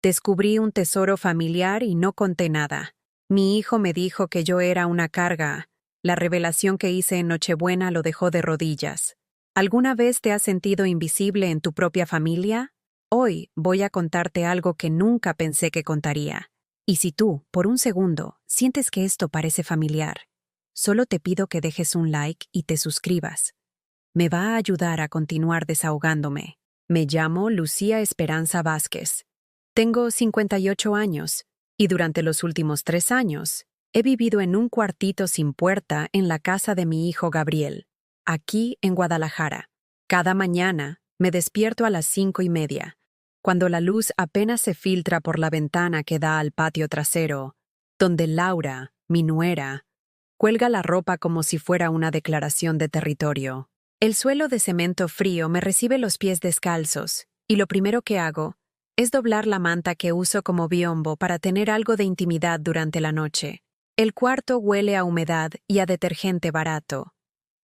Descubrí un tesoro familiar y no conté nada. Mi hijo me dijo que yo era una carga. La revelación que hice en Nochebuena lo dejó de rodillas. ¿Alguna vez te has sentido invisible en tu propia familia? Hoy voy a contarte algo que nunca pensé que contaría. Y si tú, por un segundo, sientes que esto parece familiar, solo te pido que dejes un like y te suscribas. Me va a ayudar a continuar desahogándome. Me llamo Lucía Esperanza Vázquez. Tengo 58 años y durante los últimos 3 años he vivido en un cuartito sin puerta en la casa de mi hijo Gabriel, aquí en Guadalajara. Cada mañana me despierto a las 5:30, cuando la luz apenas se filtra por la ventana que da al patio trasero, donde Laura, mi nuera, cuelga la ropa como si fuera una declaración de territorio. El suelo de cemento frío me recibe los pies descalzos, y lo primero que hago es doblar la manta que uso como biombo para tener algo de intimidad durante la noche. El cuarto huele a humedad y a detergente barato.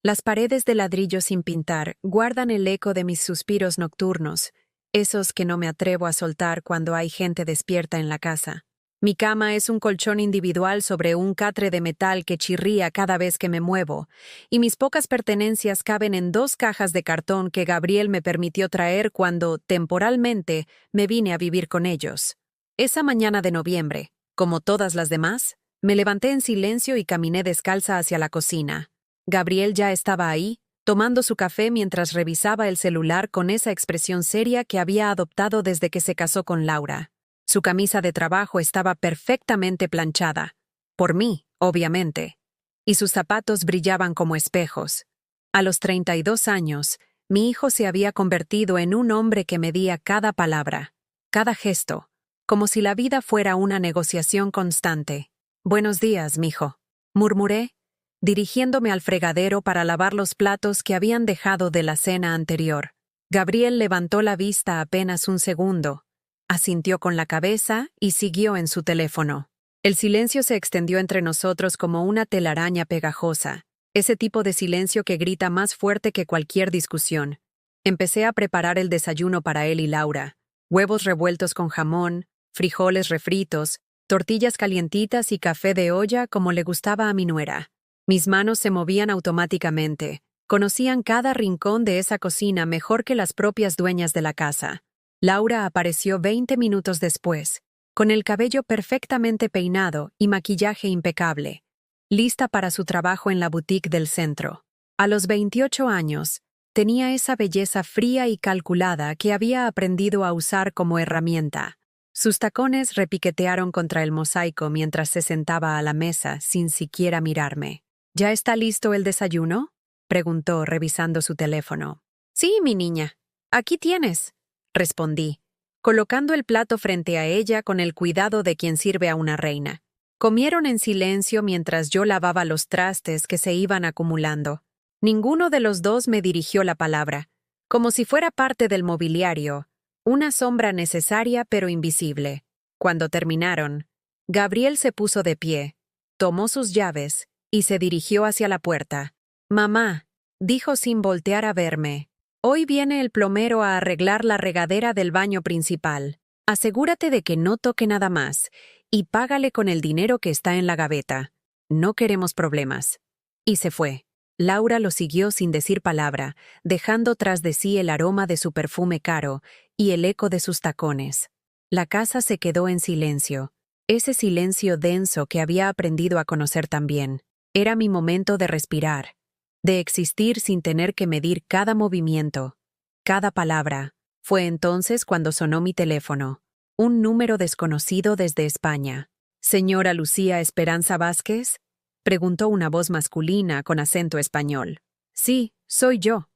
Las paredes de ladrillo sin pintar guardan el eco de mis suspiros nocturnos, esos que no me atrevo a soltar cuando hay gente despierta en la casa. Mi cama es un colchón individual sobre un catre de metal que chirría cada vez que me muevo, y mis pocas pertenencias caben en 2 cajas de cartón que Gabriel me permitió traer cuando, temporalmente, me vine a vivir con ellos. Esa mañana de noviembre, como todas las demás, me levanté en silencio y caminé descalza hacia la cocina. Gabriel ya estaba ahí, tomando su café mientras revisaba el celular con esa expresión seria que había adoptado desde que se casó con Laura. Su camisa de trabajo estaba perfectamente planchada, por mí, obviamente, y sus zapatos brillaban como espejos. A los 32 años, mi hijo se había convertido en un hombre que medía cada palabra, cada gesto, como si la vida fuera una negociación constante. «Buenos días, mijo», murmuré, dirigiéndome al fregadero para lavar los platos que habían dejado de la cena anterior. Gabriel levantó la vista apenas un segundo, asintió con la cabeza y siguió en su teléfono. El silencio se extendió entre nosotros como una telaraña pegajosa, ese tipo de silencio que grita más fuerte que cualquier discusión. Empecé a preparar el desayuno para él y Laura: huevos revueltos con jamón, frijoles refritos, tortillas calientitas y café de olla como le gustaba a mi nuera. Mis manos se movían automáticamente. Conocían cada rincón de esa cocina mejor que las propias dueñas de la casa. Laura apareció 20 minutos después, con el cabello perfectamente peinado y maquillaje impecable, lista para su trabajo en la boutique del centro. A los 28 años, tenía esa belleza fría y calculada que había aprendido a usar como herramienta. Sus tacones repiquetearon contra el mosaico mientras se sentaba a la mesa sin siquiera mirarme. «¿Ya está listo el desayuno?», preguntó revisando su teléfono. «Sí, mi niña. Aquí tienes», respondí, colocando el plato frente a ella con el cuidado de quien sirve a una reina. Comieron en silencio mientras yo lavaba los trastes que se iban acumulando. Ninguno de los dos me dirigió la palabra, como si fuera parte del mobiliario, una sombra necesaria pero invisible. Cuando terminaron, Gabriel se puso de pie, tomó sus llaves y se dirigió hacia la puerta. «Mamá», dijo sin voltear a verme, «hoy viene el plomero a arreglar la regadera del baño principal. Asegúrate de que no toque nada más y págale con el dinero que está en la gaveta. No queremos problemas». Y se fue. Laura lo siguió sin decir palabra, dejando tras de sí el aroma de su perfume caro y el eco de sus tacones. La casa se quedó en silencio, ese silencio denso que había aprendido a conocer tan bien. Era mi momento de respirar, de existir sin tener que medir cada movimiento, cada palabra. Fue entonces cuando sonó mi teléfono, un número desconocido desde España. «¿Señora Lucía Esperanza Vázquez?», preguntó una voz masculina con acento español. «Sí, soy yo»,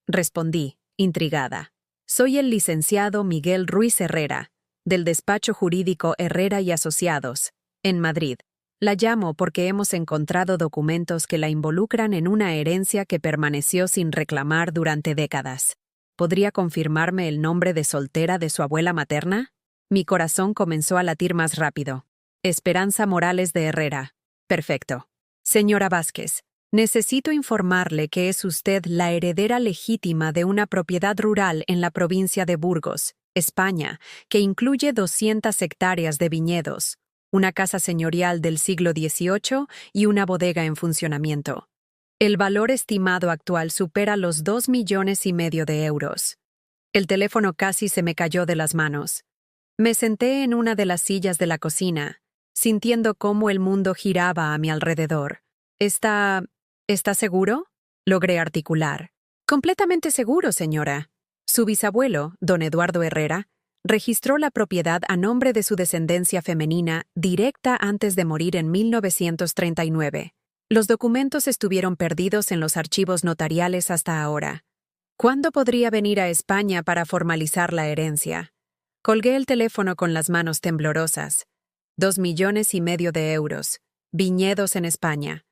respondí, intrigada. «Soy el licenciado Miguel Ruiz Herrera, del despacho jurídico Herrera y Asociados, en Madrid. La llamo porque hemos encontrado documentos que la involucran en una herencia que permaneció sin reclamar durante décadas. ¿Podría confirmarme el nombre de soltera de su abuela materna?». Mi corazón comenzó a latir más rápido. «Esperanza Morales de Herrera». «Perfecto. Señora Vázquez, necesito informarle que es usted la heredera legítima de una propiedad rural en la provincia de Burgos, España, que incluye 200 hectáreas de viñedos, una casa señorial del siglo XVIII y una bodega en funcionamiento. El valor estimado actual supera los 2,5 millones de euros. El teléfono casi se me cayó de las manos. Me senté en una de las sillas de la cocina, sintiendo cómo el mundo giraba a mi alrededor. ¿Está seguro?, logré articular. Completamente seguro, señora. Su bisabuelo, don Eduardo Herrera, registró la propiedad a nombre de su descendencia femenina directa antes de morir en 1939. Los documentos estuvieron perdidos en los archivos notariales hasta ahora. ¿Cuándo podría venir a España para formalizar la herencia? Colgué el teléfono con las manos temblorosas. 2,5 millones de euros. Viñedos en España.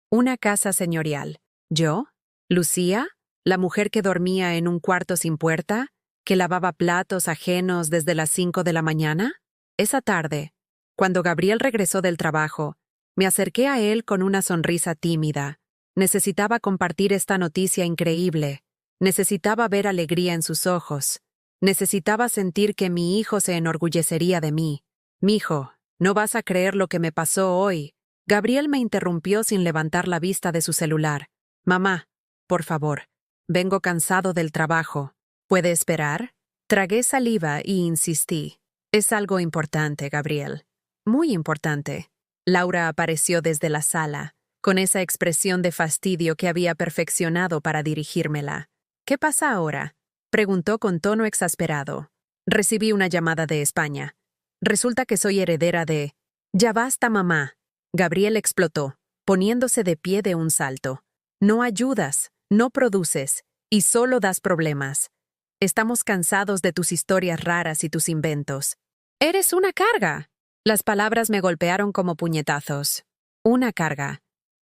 Una casa señorial. ¿Yo? ¿Lucía? ¿La mujer que dormía en un cuarto sin puerta? ¿Que lavaba platos ajenos desde las 5 de la mañana? Esa tarde, cuando Gabriel regresó del trabajo, me acerqué a él con una sonrisa tímida. Necesitaba compartir esta noticia increíble. Necesitaba ver alegría en sus ojos. Necesitaba sentir que mi hijo se enorgullecería de mí. «Mijo, no vas a creer lo que me pasó hoy». Gabriel me interrumpió sin levantar la vista de su celular. «Mamá, por favor, vengo cansado del trabajo. ¿Puede esperar?» Tragué saliva y insistí. «Es algo importante, Gabriel. Muy importante». Laura apareció desde la sala, con esa expresión de fastidio que había perfeccionado para dirigírmela. «¿Qué pasa ahora?», preguntó con tono exasperado. «Recibí una llamada de España. Resulta que soy heredera de...». «Ya basta, mamá». Gabriel explotó, poniéndose de pie de un salto. «No ayudas, no produces, y solo das problemas. Estamos cansados de tus historias raras y tus inventos. ¡Eres una carga!». Las palabras me golpearon como puñetazos. Una carga.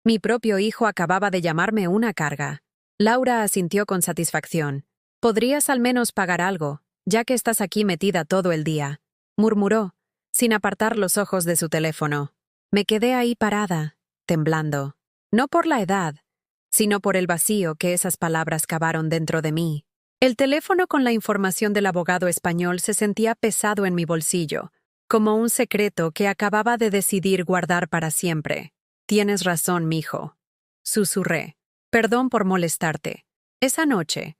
Mi propio hijo acababa de llamarme una carga. Laura asintió con satisfacción. «Podrías al menos pagar algo, ya que estás aquí metida todo el día», murmuró, sin apartar los ojos de su teléfono. Me quedé ahí parada, temblando. No por la edad, sino por el vacío que esas palabras cavaron dentro de mí. El teléfono con la información del abogado español se sentía pesado en mi bolsillo, como un secreto que acababa de decidir guardar para siempre. «Tienes razón, mijo», susurré. «Perdón por molestarte». Esa noche,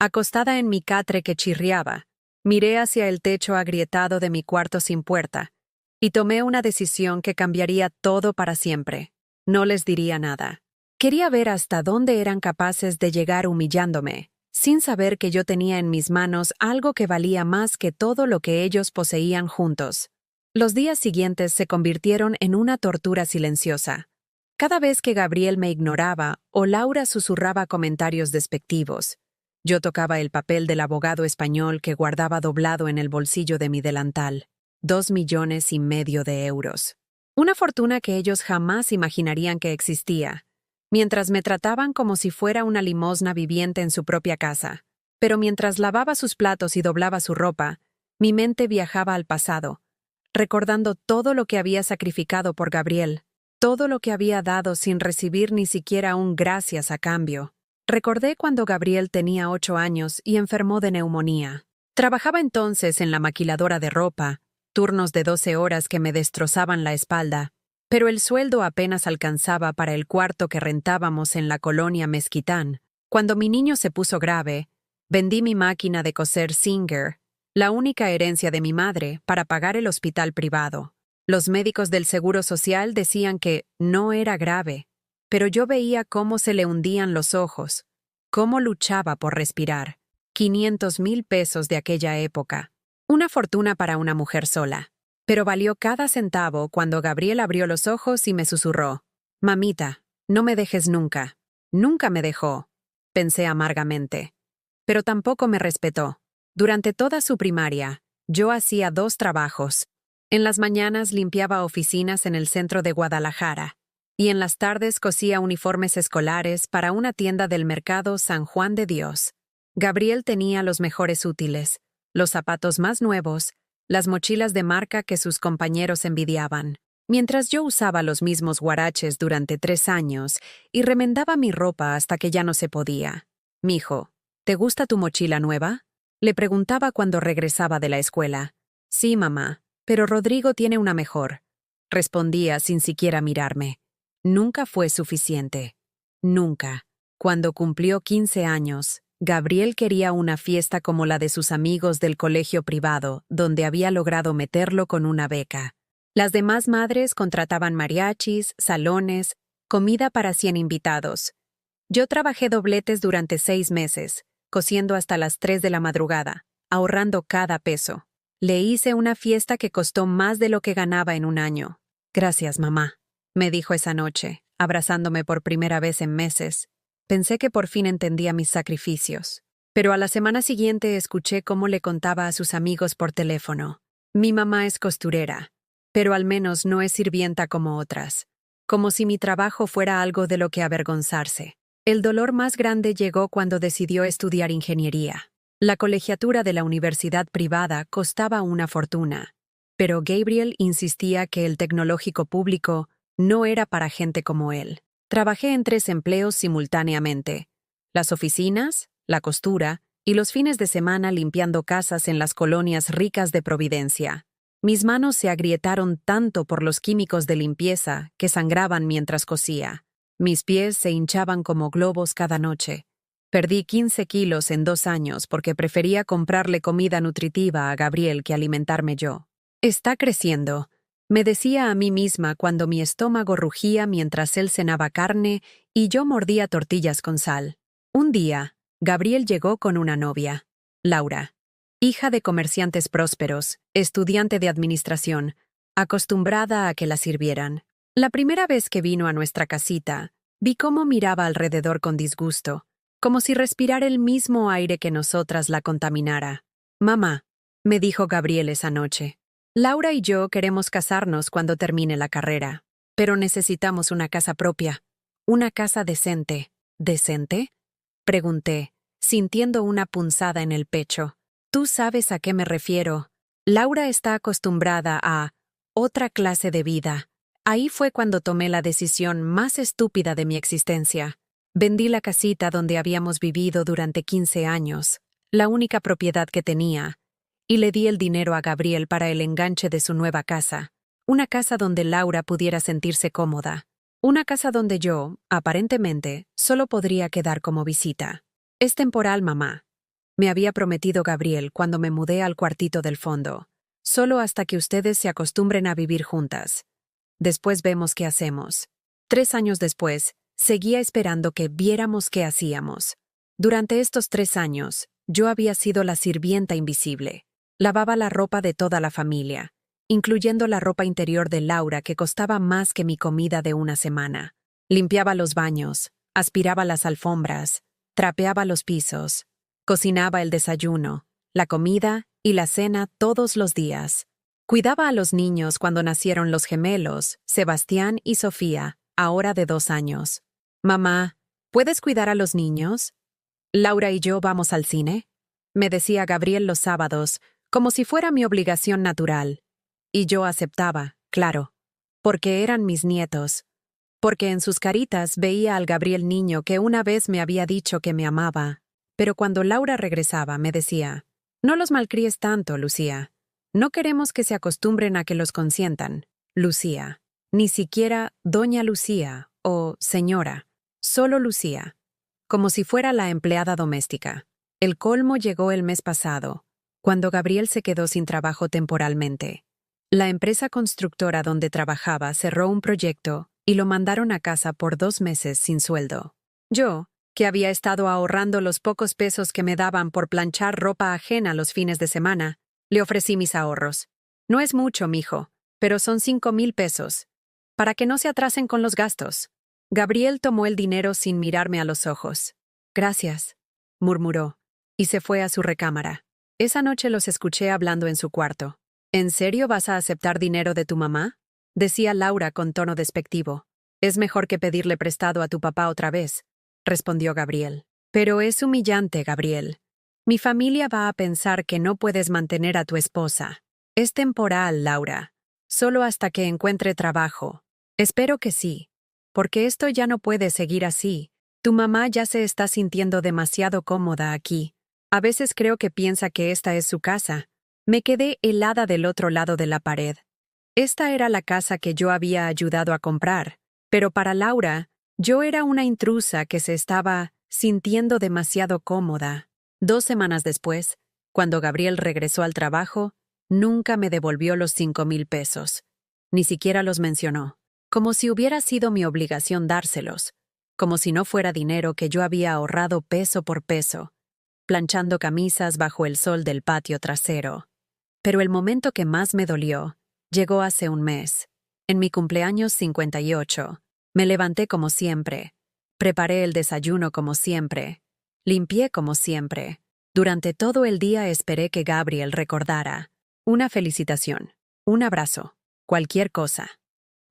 acostada en mi catre que chirriaba, miré hacia el techo agrietado de mi cuarto sin puerta y tomé una decisión que cambiaría todo para siempre. No les diría nada. Quería ver hasta dónde eran capaces de llegar humillándome, sin saber que yo tenía en mis manos algo que valía más que todo lo que ellos poseían juntos. Los días siguientes se convirtieron en una tortura silenciosa. Cada vez que Gabriel me ignoraba o Laura susurraba comentarios despectivos, yo tocaba el papel del abogado español que guardaba doblado en el bolsillo de mi delantal. 2,5 millones de euros. Una fortuna que ellos jamás imaginarían que existía, mientras me trataban como si fuera una limosna viviente en su propia casa. Pero mientras lavaba sus platos y doblaba su ropa, mi mente viajaba al pasado, recordando todo lo que había sacrificado por Gabriel, todo lo que había dado sin recibir ni siquiera un gracias a cambio. Recordé cuando Gabriel tenía 8 años y enfermó de neumonía. Trabajaba entonces en la maquiladora de ropa, turnos de 12 horas que me destrozaban la espalda, pero el sueldo apenas alcanzaba para el cuarto que rentábamos en la colonia Mezquitán. Cuando mi niño se puso grave, vendí mi máquina de coser Singer, la única herencia de mi madre, para pagar el hospital privado. Los médicos del Seguro Social decían que no era grave, pero yo veía cómo se le hundían los ojos, cómo luchaba por respirar. 500,000 pesos de aquella época. Una fortuna para una mujer sola. Pero valió cada centavo cuando Gabriel abrió los ojos y me susurró: «Mamita, no me dejes nunca». Nunca me dejó, pensé amargamente. Pero tampoco me respetó. Durante toda su primaria, yo hacía 2 trabajos. En las mañanas limpiaba oficinas en el centro de Guadalajara, y en las tardes cosía uniformes escolares para una tienda del mercado San Juan de Dios. Gabriel tenía los mejores útiles, los zapatos más nuevos, las mochilas de marca que sus compañeros envidiaban, mientras yo usaba los mismos huaraches durante 3 años y remendaba mi ropa hasta que ya no se podía. «Mijo, ¿te gusta tu mochila nueva?». Le preguntaba cuando regresaba de la escuela. Sí, mamá, pero Rodrigo tiene una mejor. Respondía sin siquiera mirarme. Nunca fue suficiente. Nunca. Cuando cumplió 15 años, Gabriel quería una fiesta como la de sus amigos del colegio privado, donde había logrado meterlo con una beca. Las demás madres contrataban mariachis, salones, comida para 100 invitados. Yo trabajé dobletes durante 6 meses, cosiendo hasta las 3 de la madrugada, ahorrando cada peso. Le hice una fiesta que costó más de lo que ganaba en un año. Gracias, mamá, me dijo esa noche, abrazándome por primera vez en meses. Pensé que por fin entendía mis sacrificios. Pero a la semana siguiente escuché cómo le contaba a sus amigos por teléfono. Mi mamá es costurera, pero al menos no es sirvienta como otras. Como si mi trabajo fuera algo de lo que avergonzarse. El dolor más grande llegó cuando decidió estudiar ingeniería. La colegiatura de la universidad privada costaba una fortuna, pero Gabriel insistía que el tecnológico público no era para gente como él. Trabajé en 3 empleos simultáneamente: las oficinas, la costura y los fines de semana limpiando casas en las colonias ricas de Providencia. Mis manos se agrietaron tanto por los químicos de limpieza que sangraban mientras cosía. Mis pies se hinchaban como globos cada noche. Perdí 15 kilos en 2 años porque prefería comprarle comida nutritiva a Gabriel que alimentarme yo. Está creciendo, me decía a mí misma cuando mi estómago rugía mientras él cenaba carne y yo mordía tortillas con sal. Un día, Gabriel llegó con una novia, Laura, hija de comerciantes prósperos, estudiante de administración, acostumbrada a que la sirvieran. La primera vez que vino a nuestra casita, vi cómo miraba alrededor con disgusto, como si respirara el mismo aire que nosotras la contaminara. Mamá, me dijo Gabriel esa noche, Laura y yo queremos casarnos cuando termine la carrera, pero necesitamos una casa propia, una casa decente. ¿Decente?, pregunté, sintiendo una punzada en el pecho. Tú sabes a qué me refiero. Laura está acostumbrada a otra clase de vida. Ahí fue cuando tomé la decisión más estúpida de mi existencia. Vendí la casita donde habíamos vivido durante 15 años, la única propiedad que tenía, y le di el dinero a Gabriel para el enganche de su nueva casa, una casa donde Laura pudiera sentirse cómoda, una casa donde yo, aparentemente, solo podría quedar como visita. Es temporal, mamá, me había prometido Gabriel cuando me mudé al cuartito del fondo, solo hasta que ustedes se acostumbren a vivir juntas. Después vemos qué hacemos. 3 años después, seguía esperando que viéramos qué hacíamos. Durante estos 3 años, yo había sido la sirvienta invisible. Lavaba la ropa de toda la familia, incluyendo la ropa interior de Laura que costaba más que mi comida de una semana. Limpiaba los baños, aspiraba las alfombras, trapeaba los pisos, cocinaba el desayuno, la comida y la cena todos los días. Cuidaba a los niños cuando nacieron los gemelos, Sebastián y Sofía, ahora de 2 años. Mamá, ¿puedes cuidar a los niños? Laura y yo vamos al cine, me decía Gabriel los sábados, como si fuera mi obligación natural. Y yo aceptaba, claro, porque eran mis nietos, porque en sus caritas veía al Gabriel niño que una vez me había dicho que me amaba, pero cuando Laura regresaba me decía, no los malcríes tanto, Lucía. No queremos que se acostumbren a que los consientan, Lucía. Ni siquiera Doña Lucía o Señora, solo Lucía. Como si fuera la empleada doméstica. El colmo llegó el mes pasado, cuando Gabriel se quedó sin trabajo temporalmente. La empresa constructora donde trabajaba cerró un proyecto y lo mandaron a casa por 2 meses sin sueldo. Yo, que había estado ahorrando los pocos pesos que me daban por planchar ropa ajena los fines de semana, le ofrecí mis ahorros. No es mucho, mijo, pero son 5,000 pesos. Para que no se atrasen con los gastos. Gabriel tomó el dinero sin mirarme a los ojos. Gracias, murmuró, y se fue a su recámara. Esa noche los escuché hablando en su cuarto. ¿En serio vas a aceptar dinero de tu mamá?, decía Laura con tono despectivo. Es mejor que pedirle prestado a tu papá otra vez, respondió Gabriel. Pero es humillante, Gabriel. Mi familia va a pensar que no puedes mantener a tu esposa. Es temporal, Laura. Solo hasta que encuentre trabajo. Espero que sí. Porque esto ya no puede seguir así. Tu mamá ya se está sintiendo demasiado cómoda aquí. A veces creo que piensa que esta es su casa. Me quedé helada del otro lado de la pared. Esta era la casa que yo había ayudado a comprar, pero para Laura, yo era una intrusa que se estaba sintiendo demasiado cómoda. 2 semanas después, cuando Gabriel regresó al trabajo, nunca me devolvió los 5,000 pesos. Ni siquiera los mencionó, como si hubiera sido mi obligación dárselos, como si no fuera dinero que yo había ahorrado peso por peso, planchando camisas bajo el sol del patio trasero. Pero el momento que más me dolió llegó hace un mes. En mi cumpleaños 58, me levanté como siempre, preparé el desayuno como siempre, limpié como siempre. Durante todo el día esperé que Gabriel recordara. Una felicitación, un abrazo, cualquier cosa.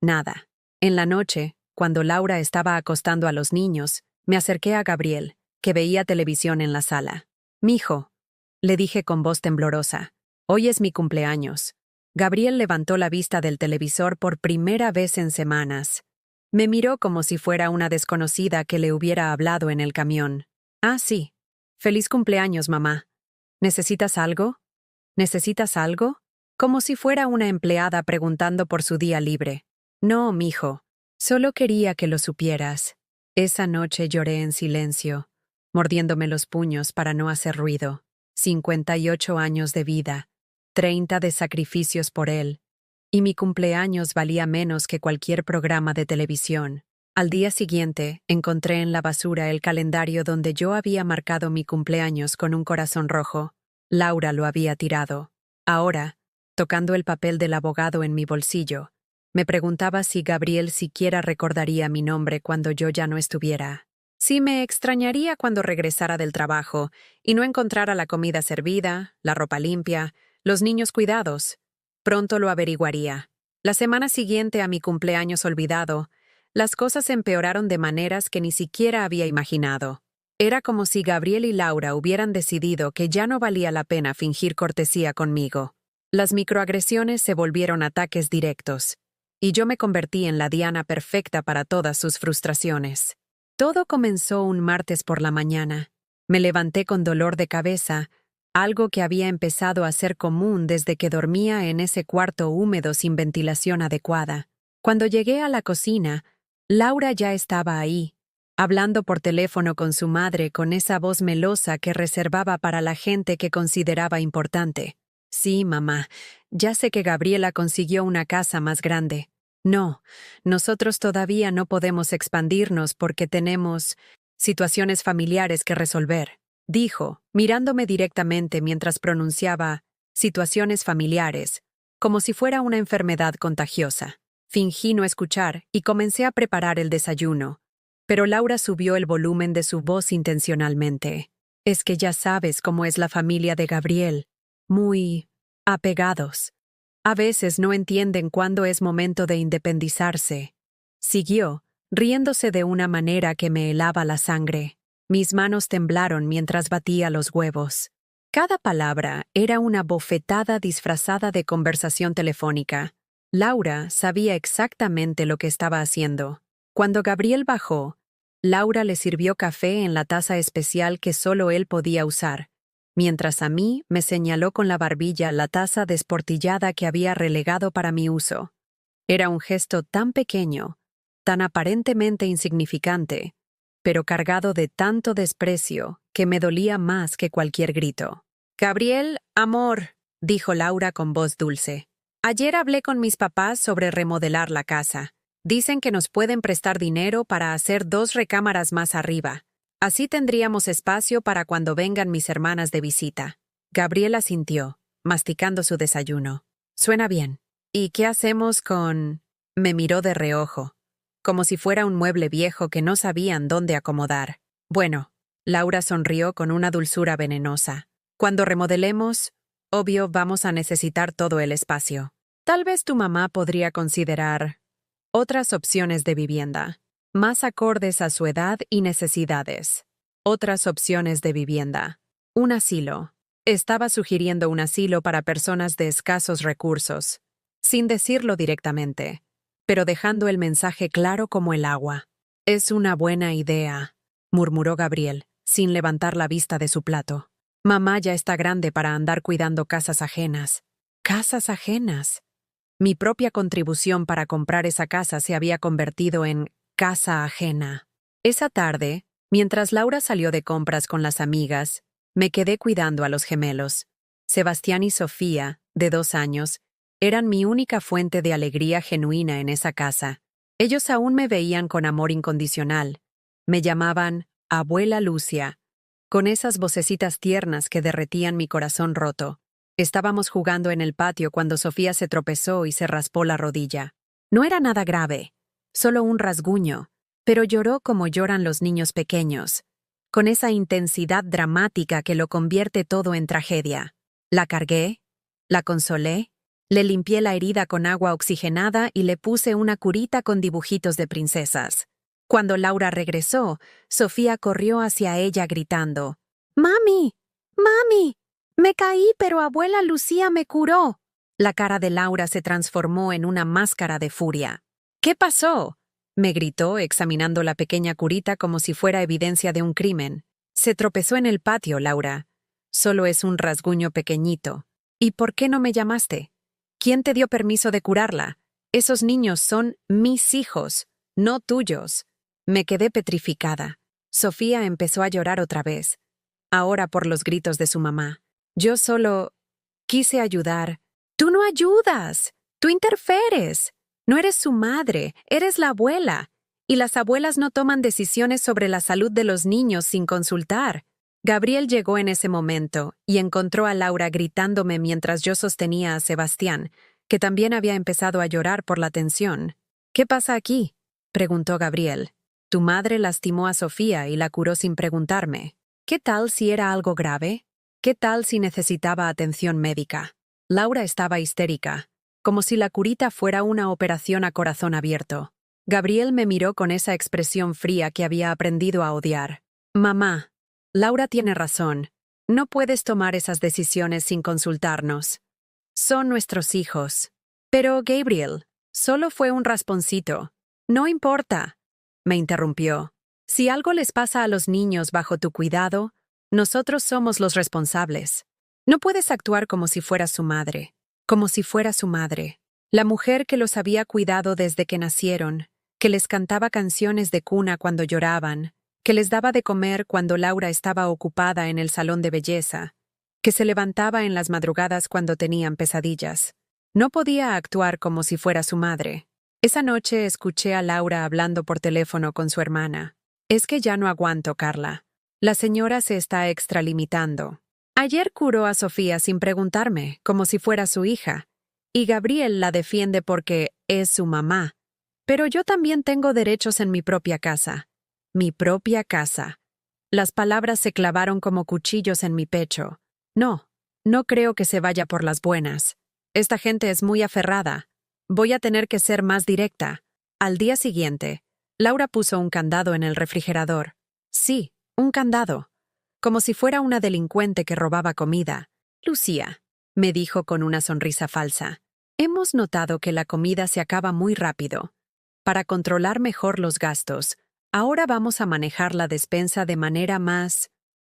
Nada. En la noche, cuando Laura estaba acostando a los niños, me acerqué a Gabriel, que veía televisión en la sala. «Mijo», le dije con voz temblorosa, «hoy es mi cumpleaños». Gabriel levantó la vista del televisor por primera vez en semanas. Me miró como si fuera una desconocida que le hubiera hablado en el camión. «Ah, sí. Feliz cumpleaños, mamá. ¿Necesitas algo? ¿Necesitas algo?», como si fuera una empleada preguntando por su día libre. «No, mijo. Solo quería que lo supieras». Esa noche lloré en silencio, mordiéndome los puños para no hacer ruido. 58 años de vida, 30 de sacrificios por él, y mi cumpleaños valía menos que cualquier programa de televisión. Al día siguiente, encontré en la basura el calendario donde yo había marcado mi cumpleaños con un corazón rojo. Laura lo había tirado. Ahora, tocando el papel del abogado en mi bolsillo, me preguntaba si Gabriel siquiera recordaría mi nombre cuando yo ya no estuviera. Si me extrañaría cuando regresara del trabajo y no encontrara la comida servida, la ropa limpia, los niños cuidados. Pronto lo averiguaría. La semana siguiente a mi cumpleaños olvidado, las cosas empeoraron de maneras que ni siquiera había imaginado. Era como si Gabriel y Laura hubieran decidido que ya no valía la pena fingir cortesía conmigo. Las microagresiones se volvieron ataques directos, y yo me convertí en la diana perfecta para todas sus frustraciones. Todo comenzó un martes por la mañana. Me levanté con dolor de cabeza, algo que había empezado a ser común desde que dormía en ese cuarto húmedo sin ventilación adecuada. Cuando llegué a la cocina, Laura ya estaba ahí, hablando por teléfono con su madre con esa voz melosa que reservaba para la gente que consideraba importante. «Sí, mamá, ya sé que Gabriela consiguió una casa más grande. No, nosotros todavía no podemos expandirnos porque tenemos situaciones familiares que resolver», dijo, mirándome directamente mientras pronunciaba «situaciones familiares», como si fuera una enfermedad contagiosa. Fingí no escuchar y comencé a preparar el desayuno, pero Laura subió el volumen de su voz intencionalmente. «Es que ya sabes cómo es la familia de Gabriel. Muy apegados. A veces no entienden cuándo es momento de independizarse», siguió, riéndose de una manera que me helaba la sangre. Mis manos temblaron mientras batía los huevos. Cada palabra era una bofetada disfrazada de conversación telefónica. Laura sabía exactamente lo que estaba haciendo. Cuando Gabriel bajó, Laura le sirvió café en la taza especial que solo él podía usar, mientras a mí me señaló con la barbilla la taza desportillada que había relegado para mi uso. Era un gesto tan pequeño, tan aparentemente insignificante, pero cargado de tanto desprecio que me dolía más que cualquier grito. «Gabriel, amor», dijo Laura con voz dulce. «Ayer hablé con mis papás sobre remodelar la casa. Dicen que nos pueden prestar dinero para hacer 2 recámaras más arriba. Así tendríamos espacio para cuando vengan mis hermanas de visita». Gabriel asintió, masticando su desayuno. «Suena bien. ¿Y qué hacemos con...?» Me miró de reojo, como si fuera un mueble viejo que no sabían dónde acomodar. «Bueno», Laura sonrió con una dulzura venenosa. «Cuando remodelemos, obvio vamos a necesitar todo el espacio. Tal vez tu mamá podría considerar otras opciones de vivienda, más acordes a su edad y necesidades. Otras opciones de vivienda. Un asilo». Estaba sugiriendo un asilo para personas de escasos recursos, sin decirlo directamente, pero dejando el mensaje claro como el agua. «Es una buena idea», murmuró Gabriel, sin levantar la vista de su plato. Mamá ya está grande para andar cuidando casas ajenas. ¿Casas ajenas? Mi propia contribución para comprar esa casa se había convertido en casa ajena. Esa tarde, mientras Laura salió de compras con las amigas, me quedé cuidando a los gemelos. Sebastián y Sofía, de 2 años, eran mi única fuente de alegría genuina en esa casa. Ellos aún me veían con amor incondicional. Me llamaban Abuela Lucia, con esas vocecitas tiernas que derretían mi corazón roto. Estábamos jugando en el patio cuando Sofía se tropezó y se raspó la rodilla. No era nada grave, solo un rasguño, pero lloró como lloran los niños pequeños, con esa intensidad dramática que lo convierte todo en tragedia. La cargué, la consolé, le limpié la herida con agua oxigenada y le puse una curita con dibujitos de princesas. Cuando Laura regresó, Sofía corrió hacia ella gritando: ¡Mami! ¡Mami! Me caí, pero abuela Lucía me curó. La cara de Laura se transformó en una máscara de furia. ¿Qué pasó?, me gritó, examinando la pequeña curita como si fuera evidencia de un crimen. Se tropezó en el patio, Laura. Solo es un rasguño pequeñito. ¿Y por qué no me llamaste? ¿Quién te dio permiso de curarla? Esos niños son mis hijos, no tuyos. Me quedé petrificada. Sofía empezó a llorar otra vez, ahora por los gritos de su mamá. Yo solo quise ayudar. ¡Tú no ayudas! ¡Tú interferes! No eres su madre, eres la abuela. Y las abuelas no toman decisiones sobre la salud de los niños sin consultar. Gabriel llegó en ese momento y encontró a Laura gritándome mientras yo sostenía a Sebastián, que también había empezado a llorar por la tensión. ¿Qué pasa aquí?, preguntó Gabriel. Tu madre lastimó a Sofía y la curó sin preguntarme. ¿Qué tal si era algo grave? ¿Qué tal si necesitaba atención médica? Laura estaba histérica, como si la curita fuera una operación a corazón abierto. Gabriel me miró con esa expresión fría que había aprendido a odiar. Mamá, Laura tiene razón. No puedes tomar esas decisiones sin consultarnos. Son nuestros hijos. Pero, Gabriel, solo fue un rasponcito. No importa, me interrumpió. Si algo les pasa a los niños bajo tu cuidado, nosotros somos los responsables. No puedes actuar como si fueras su madre, como si fuera su madre, la mujer que los había cuidado desde que nacieron, que les cantaba canciones de cuna cuando lloraban, que les daba de comer cuando Laura estaba ocupada en el salón de belleza, que se levantaba en las madrugadas cuando tenían pesadillas. No podía actuar como si fuera su madre. Esa noche escuché a Laura hablando por teléfono con su hermana. Es que ya no aguanto, Carla. La señora se está extralimitando. Ayer curó a Sofía sin preguntarme, como si fuera su hija, y Gabriel la defiende porque es su mamá. Pero yo también tengo derechos en mi propia casa. Mi propia casa. Las palabras se clavaron como cuchillos en mi pecho. No, no creo que se vaya por las buenas. Esta gente es muy aferrada. Voy a tener que ser más directa. Al día siguiente, Laura puso un candado en el refrigerador. Sí, un candado. Como si fuera una delincuente que robaba comida. Lucía, me dijo con una sonrisa falsa, hemos notado que la comida se acaba muy rápido. Para controlar mejor los gastos, ahora vamos a manejar la despensa de manera más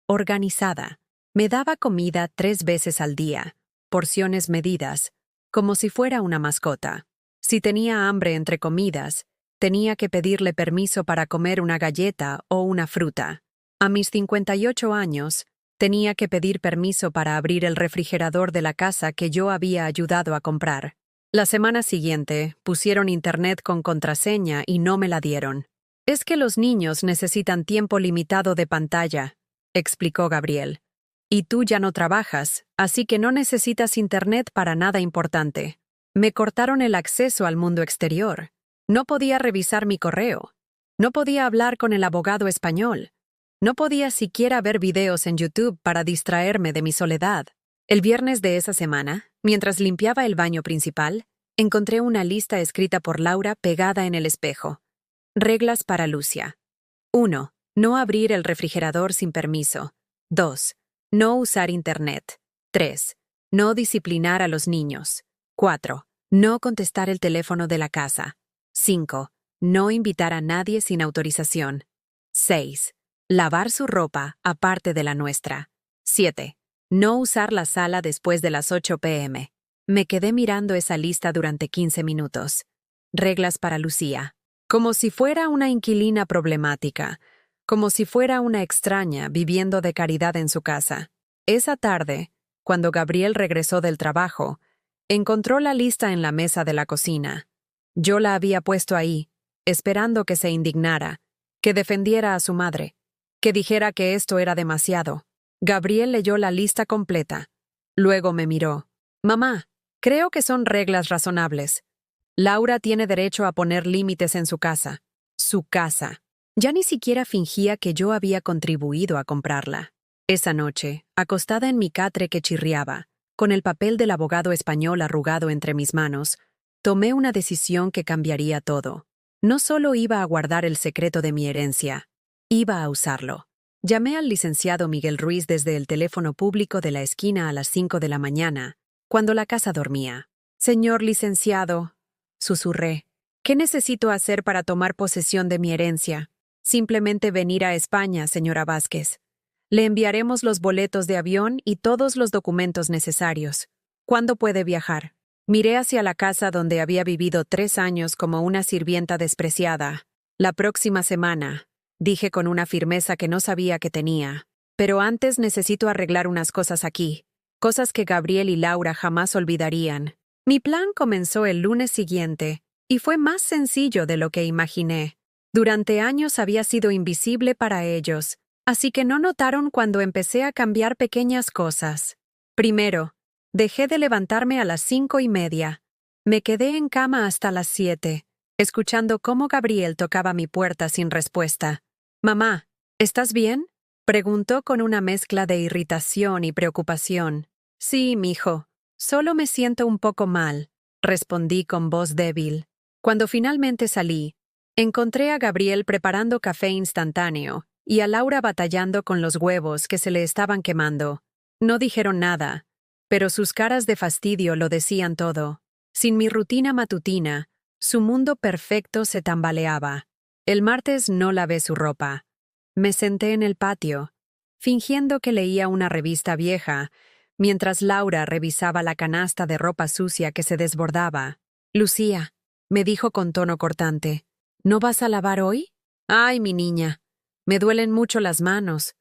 organizada. Me daba comida 3 veces al día, porciones medidas, como si fuera una mascota. Si tenía hambre entre comidas, tenía que pedirle permiso para comer una galleta o una fruta. A mis 58 años, tenía que pedir permiso para abrir el refrigerador de la casa que yo había ayudado a comprar. La semana siguiente, pusieron internet con contraseña y no me la dieron. Es que los niños necesitan tiempo limitado de pantalla, explicó Gabriel. Y tú ya no trabajas, así que no necesitas internet para nada importante. Me cortaron el acceso al mundo exterior. No podía revisar mi correo. No podía hablar con el abogado español. No podía siquiera ver videos en YouTube para distraerme de mi soledad. El viernes de esa semana, mientras limpiaba el baño principal, encontré una lista escrita por Laura pegada en el espejo. Reglas para Lucia. 1. No abrir el refrigerador sin permiso. 2. No usar internet. 3. No disciplinar a los niños. 4. No contestar el teléfono de la casa. 5. No invitar a nadie sin autorización. 6. Lavar su ropa aparte de la nuestra. 7. No usar la sala después de las 8 p.m. Me quedé mirando esa lista durante 15 minutos. Reglas para Lucía. Como si fuera una inquilina problemática. Como si fuera una extraña viviendo de caridad en su casa. Esa tarde, cuando Gabriel regresó del trabajo, encontró la lista en la mesa de la cocina. Yo la había puesto ahí, esperando que se indignara, que defendiera a su madre, que dijera que esto era demasiado. Gabriel leyó la lista completa. Luego me miró. Mamá, creo que son reglas razonables. Laura tiene derecho a poner límites en su casa. Su casa. Ya ni siquiera fingía que yo había contribuido a comprarla. Esa noche, acostada en mi catre que chirriaba, con el papel del abogado español arrugado entre mis manos, tomé una decisión que cambiaría todo. No solo iba a guardar el secreto de mi herencia, iba a usarlo. Llamé al licenciado Miguel Ruiz desde el teléfono público de la esquina a las 5 de la mañana, cuando la casa dormía. Señor licenciado, susurré, ¿qué necesito hacer para tomar posesión de mi herencia? Simplemente venir a España, señora Vázquez. Le enviaremos los boletos de avión y todos los documentos necesarios. ¿Cuándo puede viajar? Miré hacia la casa donde había vivido 3 años como una sirvienta despreciada. La próxima semana, dije con una firmeza que no sabía que tenía. Pero antes necesito arreglar unas cosas aquí. Cosas que Gabriel y Laura jamás olvidarían. Mi plan comenzó el lunes siguiente, y fue más sencillo de lo que imaginé. Durante años había sido invisible para ellos, así que no notaron cuando empecé a cambiar pequeñas cosas. Primero, dejé de levantarme a las 5:30. Me quedé en cama hasta las 7, escuchando cómo Gabriel tocaba mi puerta sin respuesta. «Mamá, ¿estás bien?», preguntó con una mezcla de irritación y preocupación. «Sí, mijo, solo me siento un poco mal», respondí con voz débil. Cuando finalmente salí, encontré a Gabriel preparando café instantáneo y a Laura batallando con los huevos que se le estaban quemando. No dijeron nada, pero sus caras de fastidio lo decían todo. Sin mi rutina matutina, su mundo perfecto se tambaleaba. El martes no lavé su ropa. Me senté en el patio, fingiendo que leía una revista vieja, mientras Laura revisaba la canasta de ropa sucia que se desbordaba. «Lucía», me dijo con tono cortante, «¿no vas a lavar hoy?». «Ay, mi niña, me duelen mucho las manos.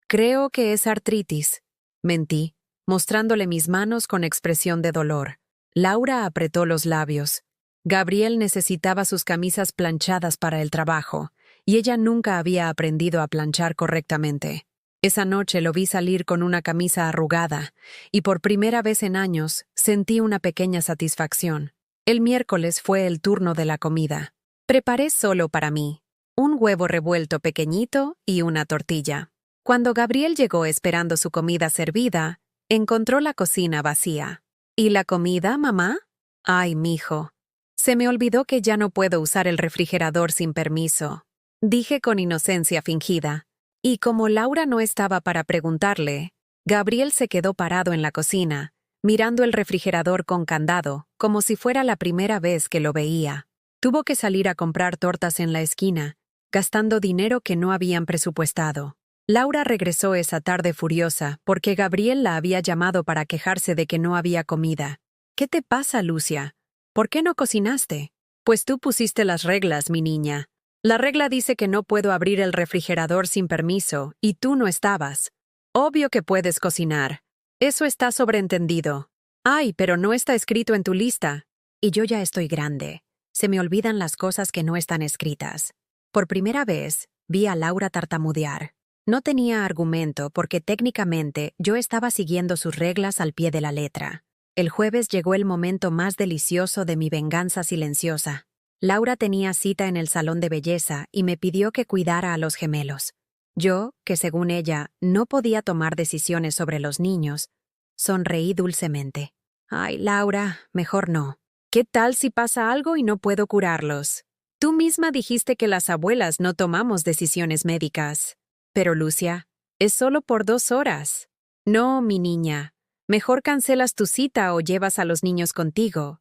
Creo que es artritis», mentí, mostrándole mis manos con expresión de dolor. Laura apretó los labios. Gabriel necesitaba sus camisas planchadas para el trabajo, y ella nunca había aprendido a planchar correctamente. Esa noche lo vi salir con una camisa arrugada, y por primera vez en años sentí una pequeña satisfacción. El miércoles fue el turno de la comida. Preparé solo para mí un huevo revuelto pequeñito y una tortilla. Cuando Gabriel llegó esperando su comida servida, encontró la cocina vacía. «¿Y la comida, mamá?». «Ay, mijo, se me olvidó que ya no puedo usar el refrigerador sin permiso», dije con inocencia fingida. Y como Laura no estaba para preguntarle, Gabriel se quedó parado en la cocina, mirando el refrigerador con candado, como si fuera la primera vez que lo veía. Tuvo que salir a comprar tortas en la esquina, gastando dinero que no habían presupuestado. Laura regresó esa tarde furiosa porque Gabriel la había llamado para quejarse de que no había comida. «¿Qué te pasa, Lucia? ¿Por qué no cocinaste?». «Pues tú pusiste las reglas, mi niña. La regla dice que no puedo abrir el refrigerador sin permiso, y tú no estabas. Obvio que puedes cocinar. Eso está sobreentendido». «Ay, pero no está escrito en tu lista». Y yo ya estoy grande. Se me olvidan las cosas que no están escritas. Por primera vez, vi a Laura tartamudear. No tenía argumento porque técnicamente yo estaba siguiendo sus reglas al pie de la letra. El jueves llegó el momento más delicioso de mi venganza silenciosa. Laura tenía cita en el salón de belleza y me pidió que cuidara a los gemelos. Yo, que según ella no podía tomar decisiones sobre los niños, sonreí dulcemente. «Ay, Laura, mejor no. ¿Qué tal si pasa algo y no puedo curarlos? Tú misma dijiste que las abuelas no tomamos decisiones médicas». «Pero, Lucia, es solo por 2 horas». «No, mi niña. Mejor cancelas tu cita o llevas a los niños contigo.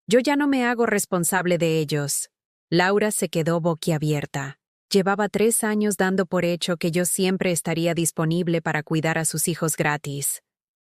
Yo ya no me hago responsable de ellos». Laura se quedó boquiabierta. Llevaba 3 años dando por hecho que yo siempre estaría disponible para cuidar a sus hijos gratis.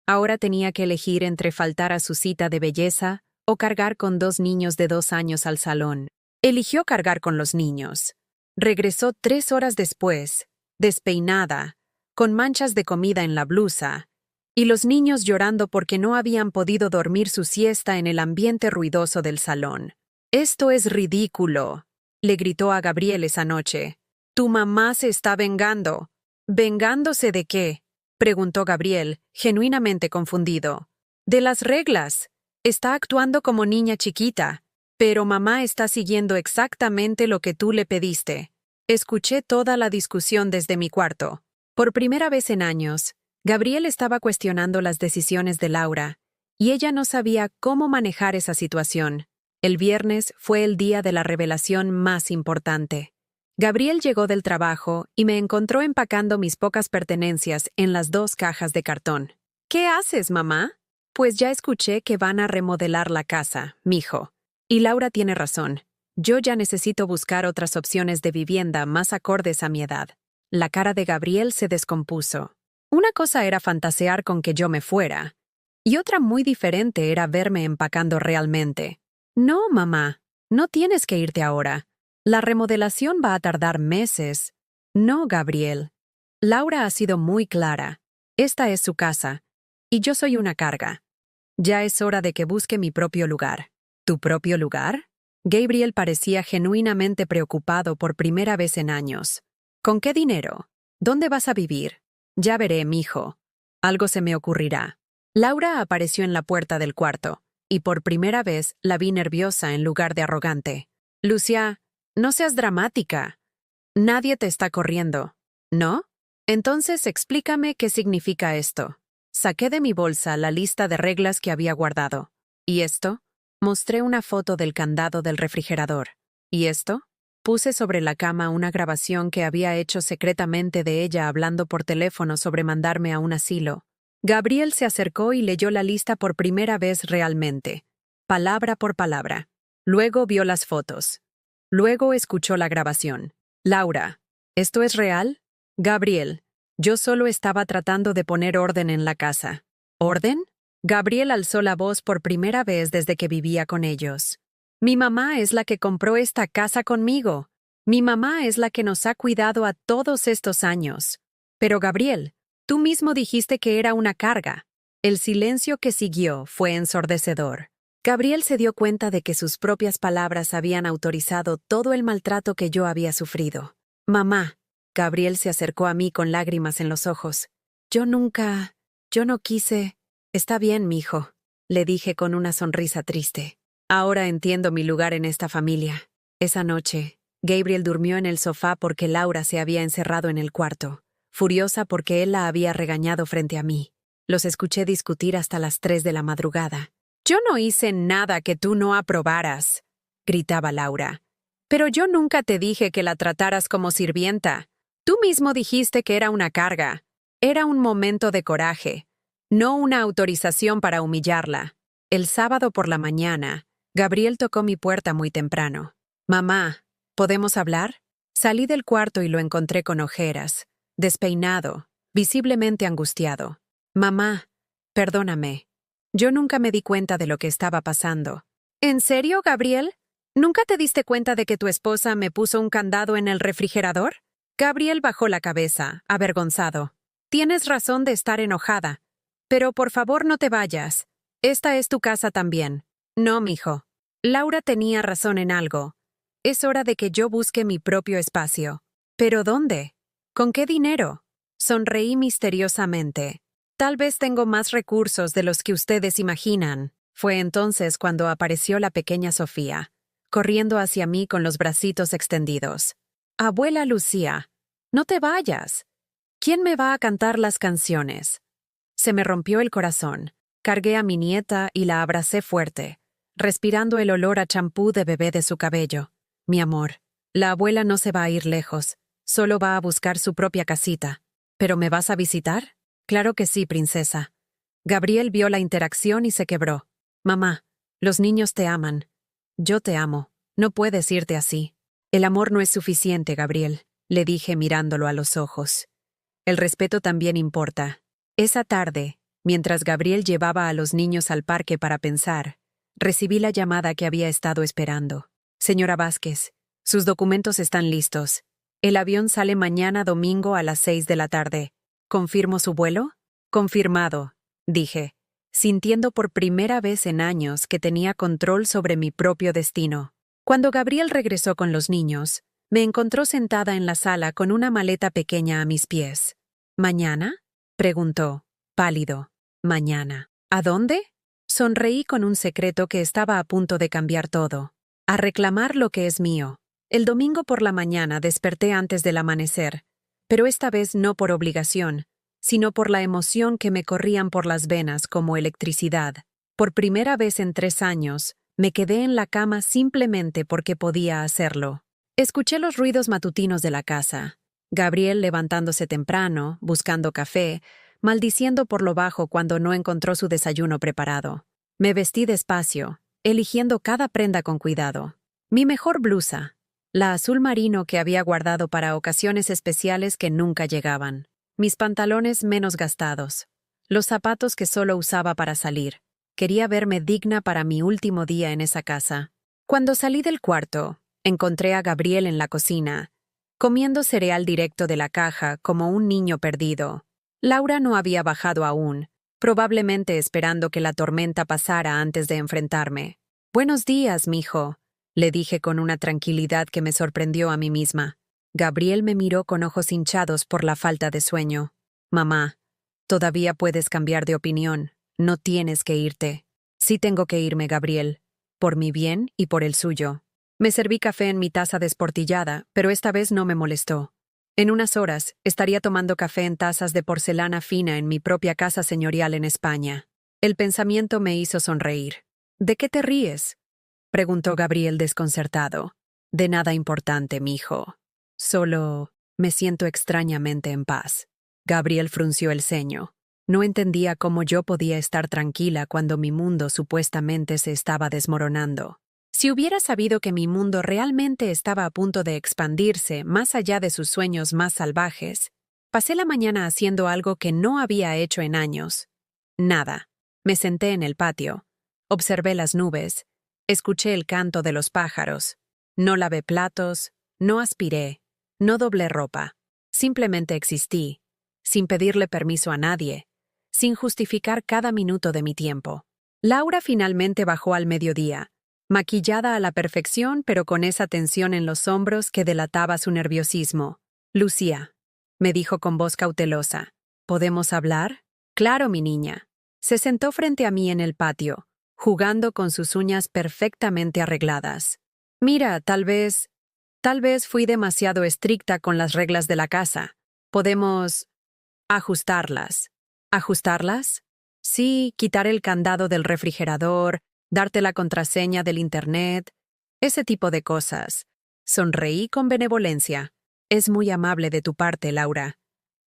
Ahora tenía que elegir entre faltar a su cita de belleza o cargar con 2 niños de 2 años al salón. Eligió cargar con los niños. Regresó 3 horas después, despeinada, con manchas de comida en la blusa, y los niños llorando porque no habían podido dormir su siesta en el ambiente ruidoso del salón. «Esto es ridículo», le gritó a Gabriel esa noche. «Tu mamá se está vengando». «¿Vengándose de qué?», preguntó Gabriel, genuinamente confundido. «De las reglas. Está actuando como niña chiquita. Pero mamá está siguiendo exactamente lo que tú le pediste». Escuché toda la discusión desde mi cuarto. Por primera vez en años, Gabriel estaba cuestionando las decisiones de Laura, y ella no sabía cómo manejar esa situación. El viernes fue el día de la revelación más importante. Gabriel llegó del trabajo y me encontró empacando mis pocas pertenencias en las 2 cajas de cartón. «¿Qué haces, mamá?» «Pues ya escuché que van a remodelar la casa, mijo. Y Laura tiene razón. Yo ya necesito buscar otras opciones de vivienda más acordes a mi edad». La cara de Gabriel se descompuso. Una cosa era fantasear con que yo me fuera, y otra muy diferente era verme empacando realmente. «No, mamá, no tienes que irte ahora. La remodelación va a tardar meses». «No, Gabriel. Laura ha sido muy clara. Esta es su casa, y yo soy una carga. Ya es hora de que busque mi propio lugar». «¿Tu propio lugar?» Gabriel parecía genuinamente preocupado por primera vez en años. «¿Con qué dinero? ¿Dónde vas a vivir?» «Ya veré, mijo. Algo se me ocurrirá». Laura apareció en la puerta del cuarto, y por primera vez la vi nerviosa en lugar de arrogante. «Lucia, no seas dramática. Nadie te está corriendo, ¿no? Entonces explícame qué significa esto». Saqué de mi bolsa la lista de reglas que había guardado. «¿Y esto?» Mostré una foto del candado del refrigerador. «¿Y esto?» Puse sobre la cama una grabación que había hecho secretamente de ella hablando por teléfono sobre mandarme a un asilo. Gabriel se acercó y leyó la lista por primera vez realmente, palabra por palabra. Luego vio las fotos. Luego escuchó la grabación. «Laura, ¿esto es real?» «Gabriel, yo solo estaba tratando de poner orden en la casa». «¿Orden?» Gabriel alzó la voz por primera vez desde que vivía con ellos. «Mi mamá es la que compró esta casa conmigo. Mi mamá es la que nos ha cuidado a todos estos años. Pero Gabriel, tú mismo dijiste que era una carga». El silencio que siguió fue ensordecedor. Gabriel se dio cuenta de que sus propias palabras habían autorizado todo el maltrato que yo había sufrido. «Mamá», Gabriel se acercó a mí con lágrimas en los ojos. Yo no quise». «Está bien, mijo», le dije con una sonrisa triste. «Ahora entiendo mi lugar en esta familia». Esa noche, Gabriel durmió en el sofá porque Laura se había encerrado en el cuarto, furiosa porque él la había regañado frente a mí. Los escuché discutir hasta las 3 de la madrugada. «Yo no hice nada que tú no aprobaras», gritaba Laura. «Pero yo nunca te dije que la trataras como sirvienta. Tú mismo dijiste que era una carga. Era un momento de coraje, no una autorización para humillarla». El sábado por la mañana, Gabriel tocó mi puerta muy temprano. «Mamá, ¿podemos hablar?» Salí del cuarto y lo encontré con ojeras, despeinado, visiblemente angustiado. «Mamá, perdóname. Yo nunca me di cuenta de lo que estaba pasando». «¿En serio, Gabriel? ¿Nunca te diste cuenta de que tu esposa me puso un candado en el refrigerador?» Gabriel bajó la cabeza, avergonzado. «Tienes razón de estar enojada. Pero por favor no te vayas. Esta es tu casa también». «No, mijo. Laura tenía razón en algo. Es hora de que yo busque mi propio espacio». «¿Pero dónde? ¿Con qué dinero?» Sonreí misteriosamente. «Tal vez tengo más recursos de los que ustedes imaginan». Fue entonces cuando apareció la pequeña Sofía, corriendo hacia mí con los bracitos extendidos. «Abuela Lucía, no te vayas. ¿Quién me va a cantar las canciones?» Se me rompió el corazón. Cargué a mi nieta y la abracé fuerte, respirando el olor a champú de bebé de su cabello. «Mi amor, la abuela no se va a ir lejos, solo va a buscar su propia casita. ¿Pero me vas a visitar?» «Claro que sí, princesa». Gabriel vio la interacción y se quebró. «Mamá, los niños te aman. Yo te amo. No puedes irte así». «El amor no es suficiente, Gabriel», le dije mirándolo a los ojos. «El respeto también importa». Esa tarde, Mientras Gabriel llevaba a los niños al parque para pensar, recibí la llamada que había estado esperando. Señora Vázquez, sus documentos están listos. El avión sale mañana domingo a las 6 de la tarde. ¿Confirmo su vuelo? Confirmado, dije, sintiendo por primera vez en años que tenía control sobre mi propio destino. Cuando Gabriel regresó con los niños, me encontró sentada en la sala con una maleta pequeña a mis pies. ¿Mañana?, preguntó, pálido. Mañana. ¿A dónde? Sonreí con un secreto que estaba a punto de cambiar todo. A reclamar lo que es mío. El domingo por la mañana desperté antes del amanecer, pero esta vez no por obligación, sino por la emoción que me corrían por las venas como electricidad. Por primera vez en 3 años, me quedé en la cama simplemente porque podía hacerlo. Escuché los ruidos matutinos de la casa. Gabriel levantándose temprano, buscando café, maldiciendo por lo bajo cuando no encontró su desayuno preparado. Me vestí despacio, eligiendo cada prenda con cuidado. Mi mejor blusa, la azul marino que había guardado para ocasiones especiales que nunca llegaban. Mis pantalones menos gastados. Los zapatos que solo usaba para salir. Quería verme digna para mi último día en esa casa. Cuando salí del cuarto, encontré a Gabriel en la cocina, comiendo cereal directo de la caja como un niño perdido. Laura no había bajado aún, probablemente esperando que la tormenta pasara antes de enfrentarme. «Buenos días, mijo», le dije con una tranquilidad que me sorprendió a mí misma. Gabriel me miró con ojos hinchados por la falta de sueño. «Mamá, todavía puedes cambiar de opinión. No tienes que irte». «Sí tengo que irme, Gabriel. Por mi bien y por el suyo». Me serví café en mi taza desportillada, pero esta vez no me molestó. En unas horas, estaría tomando café en tazas de porcelana fina en mi propia casa señorial en España. El pensamiento me hizo sonreír. «¿De qué te ríes?», preguntó Gabriel desconcertado. «De nada importante, mijo. Solo me siento extrañamente en paz». Gabriel frunció el ceño. No entendía cómo yo podía estar tranquila cuando mi mundo supuestamente se estaba desmoronando. Si hubiera sabido que mi mundo realmente estaba a punto de expandirse más allá de sus sueños más salvajes, pasé la mañana haciendo algo que no había hecho en años. Nada. Me senté en el patio, observé las nubes, escuché el canto de los pájaros. No lavé platos, no aspiré, no doblé ropa. Simplemente existí, sin pedirle permiso a nadie, sin justificar cada minuto de mi tiempo. Laura finalmente bajó al mediodía, maquillada a la perfección pero con esa tensión en los hombros que delataba su nerviosismo. «Lucía», me dijo con voz cautelosa, «¿podemos hablar?» «Claro, mi niña». Se sentó frente a mí en el patio, jugando con sus uñas perfectamente arregladas. «Mira, tal vez fui demasiado estricta con las reglas de la casa. Podemos ajustarlas». «¿Ajustarlas?» «Sí, quitar el candado del refrigerador, darte la contraseña del internet, ese tipo de cosas». Sonreí con benevolencia. «Es muy amable de tu parte, Laura.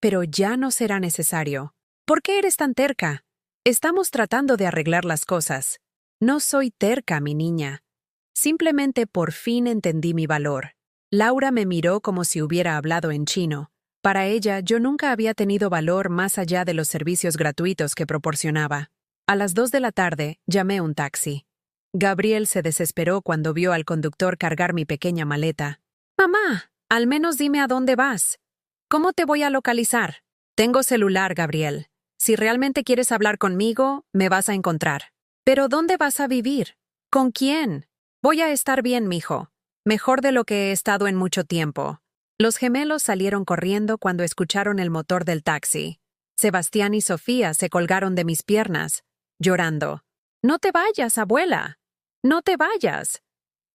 Pero ya no será necesario». «¿Por qué eres tan terca? Estamos tratando de arreglar las cosas». «No soy terca, mi niña. Simplemente por fin entendí mi valor». Laura me miró como si hubiera hablado en chino. Para ella, yo nunca había tenido valor más allá de los servicios gratuitos que proporcionaba. A las 2 de la tarde, llamé un taxi. Gabriel se desesperó cuando vio al conductor cargar mi pequeña maleta. «Mamá, al menos dime a dónde vas. ¿Cómo te voy a localizar?» «Tengo celular, Gabriel. Si realmente quieres hablar conmigo, me vas a encontrar». «¿Pero dónde vas a vivir? ¿Con quién?» «Voy a estar bien, mijo. Mejor de lo que he estado en mucho tiempo». Los gemelos salieron corriendo cuando escucharon el motor del taxi. Sebastián y Sofía se colgaron de mis piernas, llorando. «No te vayas, abuela. No te vayas».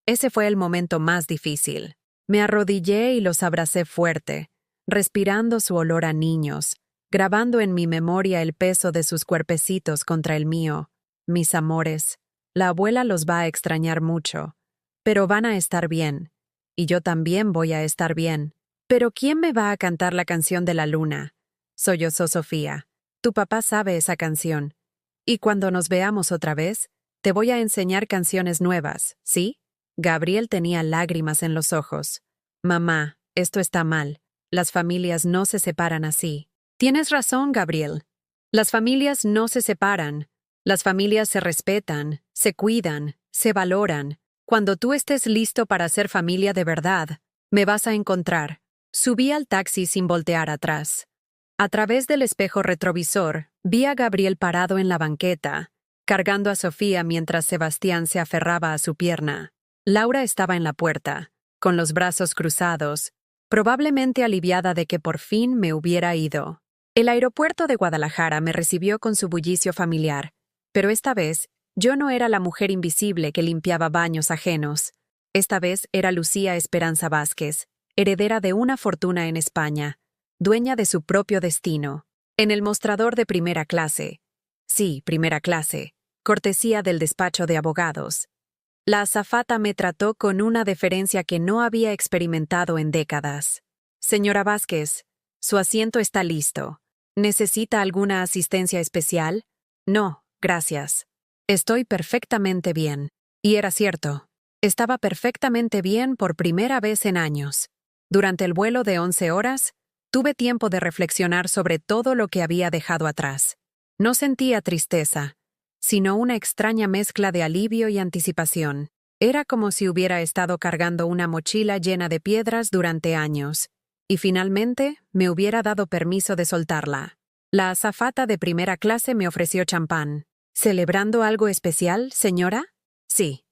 Ese fue el momento más difícil. Me arrodillé y los abracé fuerte, respirando su olor a niños, grabando en mi memoria el peso de sus cuerpecitos contra el mío. Mis amores, la abuela los va a extrañar mucho, pero van a estar bien, y yo también voy a estar bien. «¿Pero quién me va a cantar la canción de la luna?», sollozó Sofía. «Tu papá sabe esa canción. Y cuando nos veamos otra vez, te voy a enseñar canciones nuevas, ¿sí?» Gabriel tenía lágrimas en los ojos. «Mamá, esto está mal. Las familias no se separan así». «Tienes razón, Gabriel. Las familias no se separan. Las familias se respetan, se cuidan, se valoran. Cuando tú estés listo para ser familia de verdad, me vas a encontrar. Subí al taxi sin voltear atrás. A través del espejo retrovisor, vi a Gabriel parado en la banqueta, cargando a Sofía mientras Sebastián se aferraba a su pierna. Laura estaba en la puerta, con los brazos cruzados, probablemente aliviada de que por fin me hubiera ido. El aeropuerto de Guadalajara me recibió con su bullicio familiar, pero esta vez yo no era la mujer invisible que limpiaba baños ajenos. Esta vez era Lucía Esperanza Vázquez, heredera de una fortuna en España, dueña de su propio destino. En el mostrador de primera clase, sí, primera clase, cortesía del despacho de abogados, la azafata me trató con una deferencia que no había experimentado en décadas. Señora Vázquez, su asiento está listo. ¿Necesita alguna asistencia especial? No, gracias. Estoy perfectamente bien. Y era cierto. Estaba perfectamente bien por primera vez en años. Durante el vuelo de 11 horas, tuve tiempo de reflexionar sobre todo lo que había dejado atrás. No sentía tristeza, sino una extraña mezcla de alivio y anticipación. Era como si hubiera estado cargando una mochila llena de piedras durante años, y finalmente me hubiera dado permiso de soltarla. La azafata de primera clase me ofreció champán. ¿Celebrando algo especial, señora? Sí,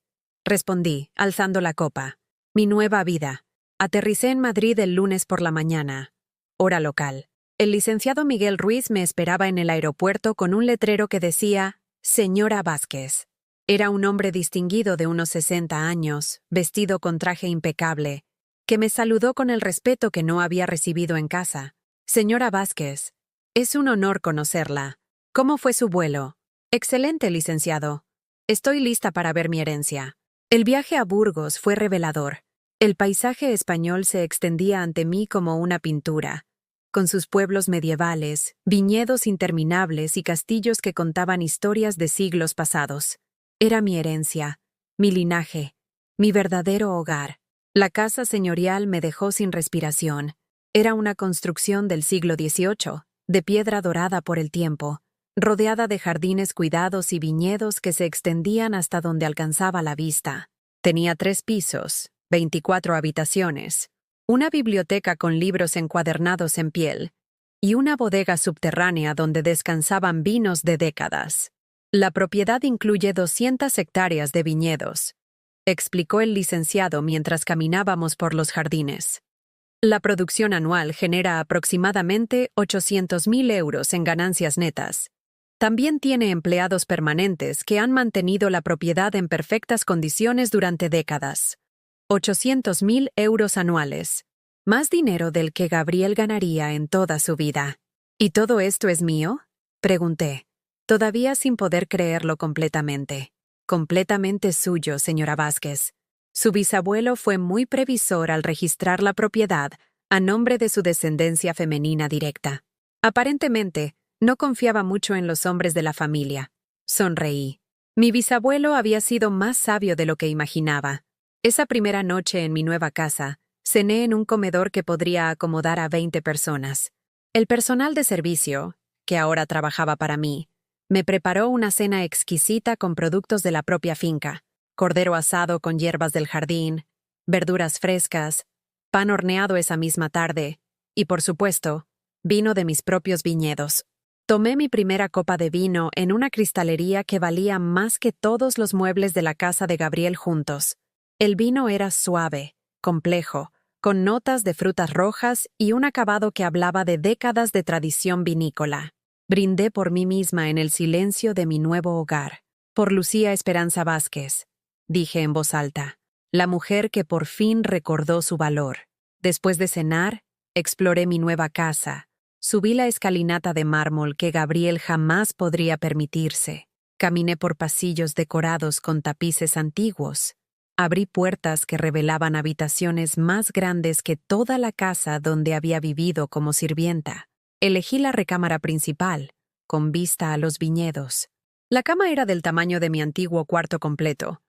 respondí, alzando la copa. Mi nueva vida. Aterricé en Madrid el lunes por la mañana. Hora local. El licenciado Miguel Ruiz me esperaba en el aeropuerto con un letrero que decía Señora Vázquez. Era un hombre distinguido de unos 60 años, vestido con traje impecable, que me saludó con el respeto que no había recibido en casa. Señora Vázquez, es un honor conocerla. ¿Cómo fue su vuelo? Excelente, licenciado. Estoy lista para ver mi herencia. El viaje a Burgos fue revelador. El paisaje español se extendía ante mí como una pintura, con sus pueblos medievales, viñedos interminables y castillos que contaban historias de siglos pasados. Era mi herencia, mi linaje, mi verdadero hogar. La casa señorial me dejó sin respiración. Era una construcción del siglo XVIII, de piedra dorada por el tiempo, rodeada de jardines cuidados y viñedos que se extendían hasta donde alcanzaba la vista. Tenía 3 pisos, 24 habitaciones, una biblioteca con libros encuadernados en piel y una bodega subterránea donde descansaban vinos de décadas. La propiedad incluye 200 hectáreas de viñedos, explicó el licenciado mientras caminábamos por los jardines. La producción anual genera aproximadamente 800.000 euros en ganancias netas. También tiene empleados permanentes que han mantenido la propiedad en perfectas condiciones durante décadas. 800.000 euros anuales. Más dinero del que Gabriel ganaría en toda su vida. ¿Y todo esto es mío? Pregunté, todavía sin poder creerlo completamente. Completamente suyo, señora Vázquez. Su bisabuelo fue muy previsor al registrar la propiedad a nombre de su descendencia femenina directa. Aparentemente, no confiaba mucho en los hombres de la familia. Sonreí. Mi bisabuelo había sido más sabio de lo que imaginaba. Esa primera noche en mi nueva casa, cené en un comedor que podría acomodar a 20 personas. El personal de servicio, que ahora trabajaba para mí, me preparó una cena exquisita con productos de la propia finca, cordero asado con hierbas del jardín, verduras frescas, pan horneado esa misma tarde y, por supuesto, vino de mis propios viñedos. Tomé mi primera copa de vino en una cristalería que valía más que todos los muebles de la casa de Gabriel juntos. El vino era suave, complejo, con notas de frutas rojas y un acabado que hablaba de décadas de tradición vinícola. Brindé por mí misma en el silencio de mi nuevo hogar. Por Lucía Esperanza Vázquez, dije en voz alta, la mujer que por fin recordó su valor. Después de cenar, exploré mi nueva casa. Subí la escalinata de mármol que Gabriel jamás podría permitirse. Caminé por pasillos decorados con tapices antiguos. Abrí puertas que revelaban habitaciones más grandes que toda la casa donde había vivido como sirvienta. Elegí la recámara principal, con vista a los viñedos. La cama era del tamaño de mi antiguo cuarto completo,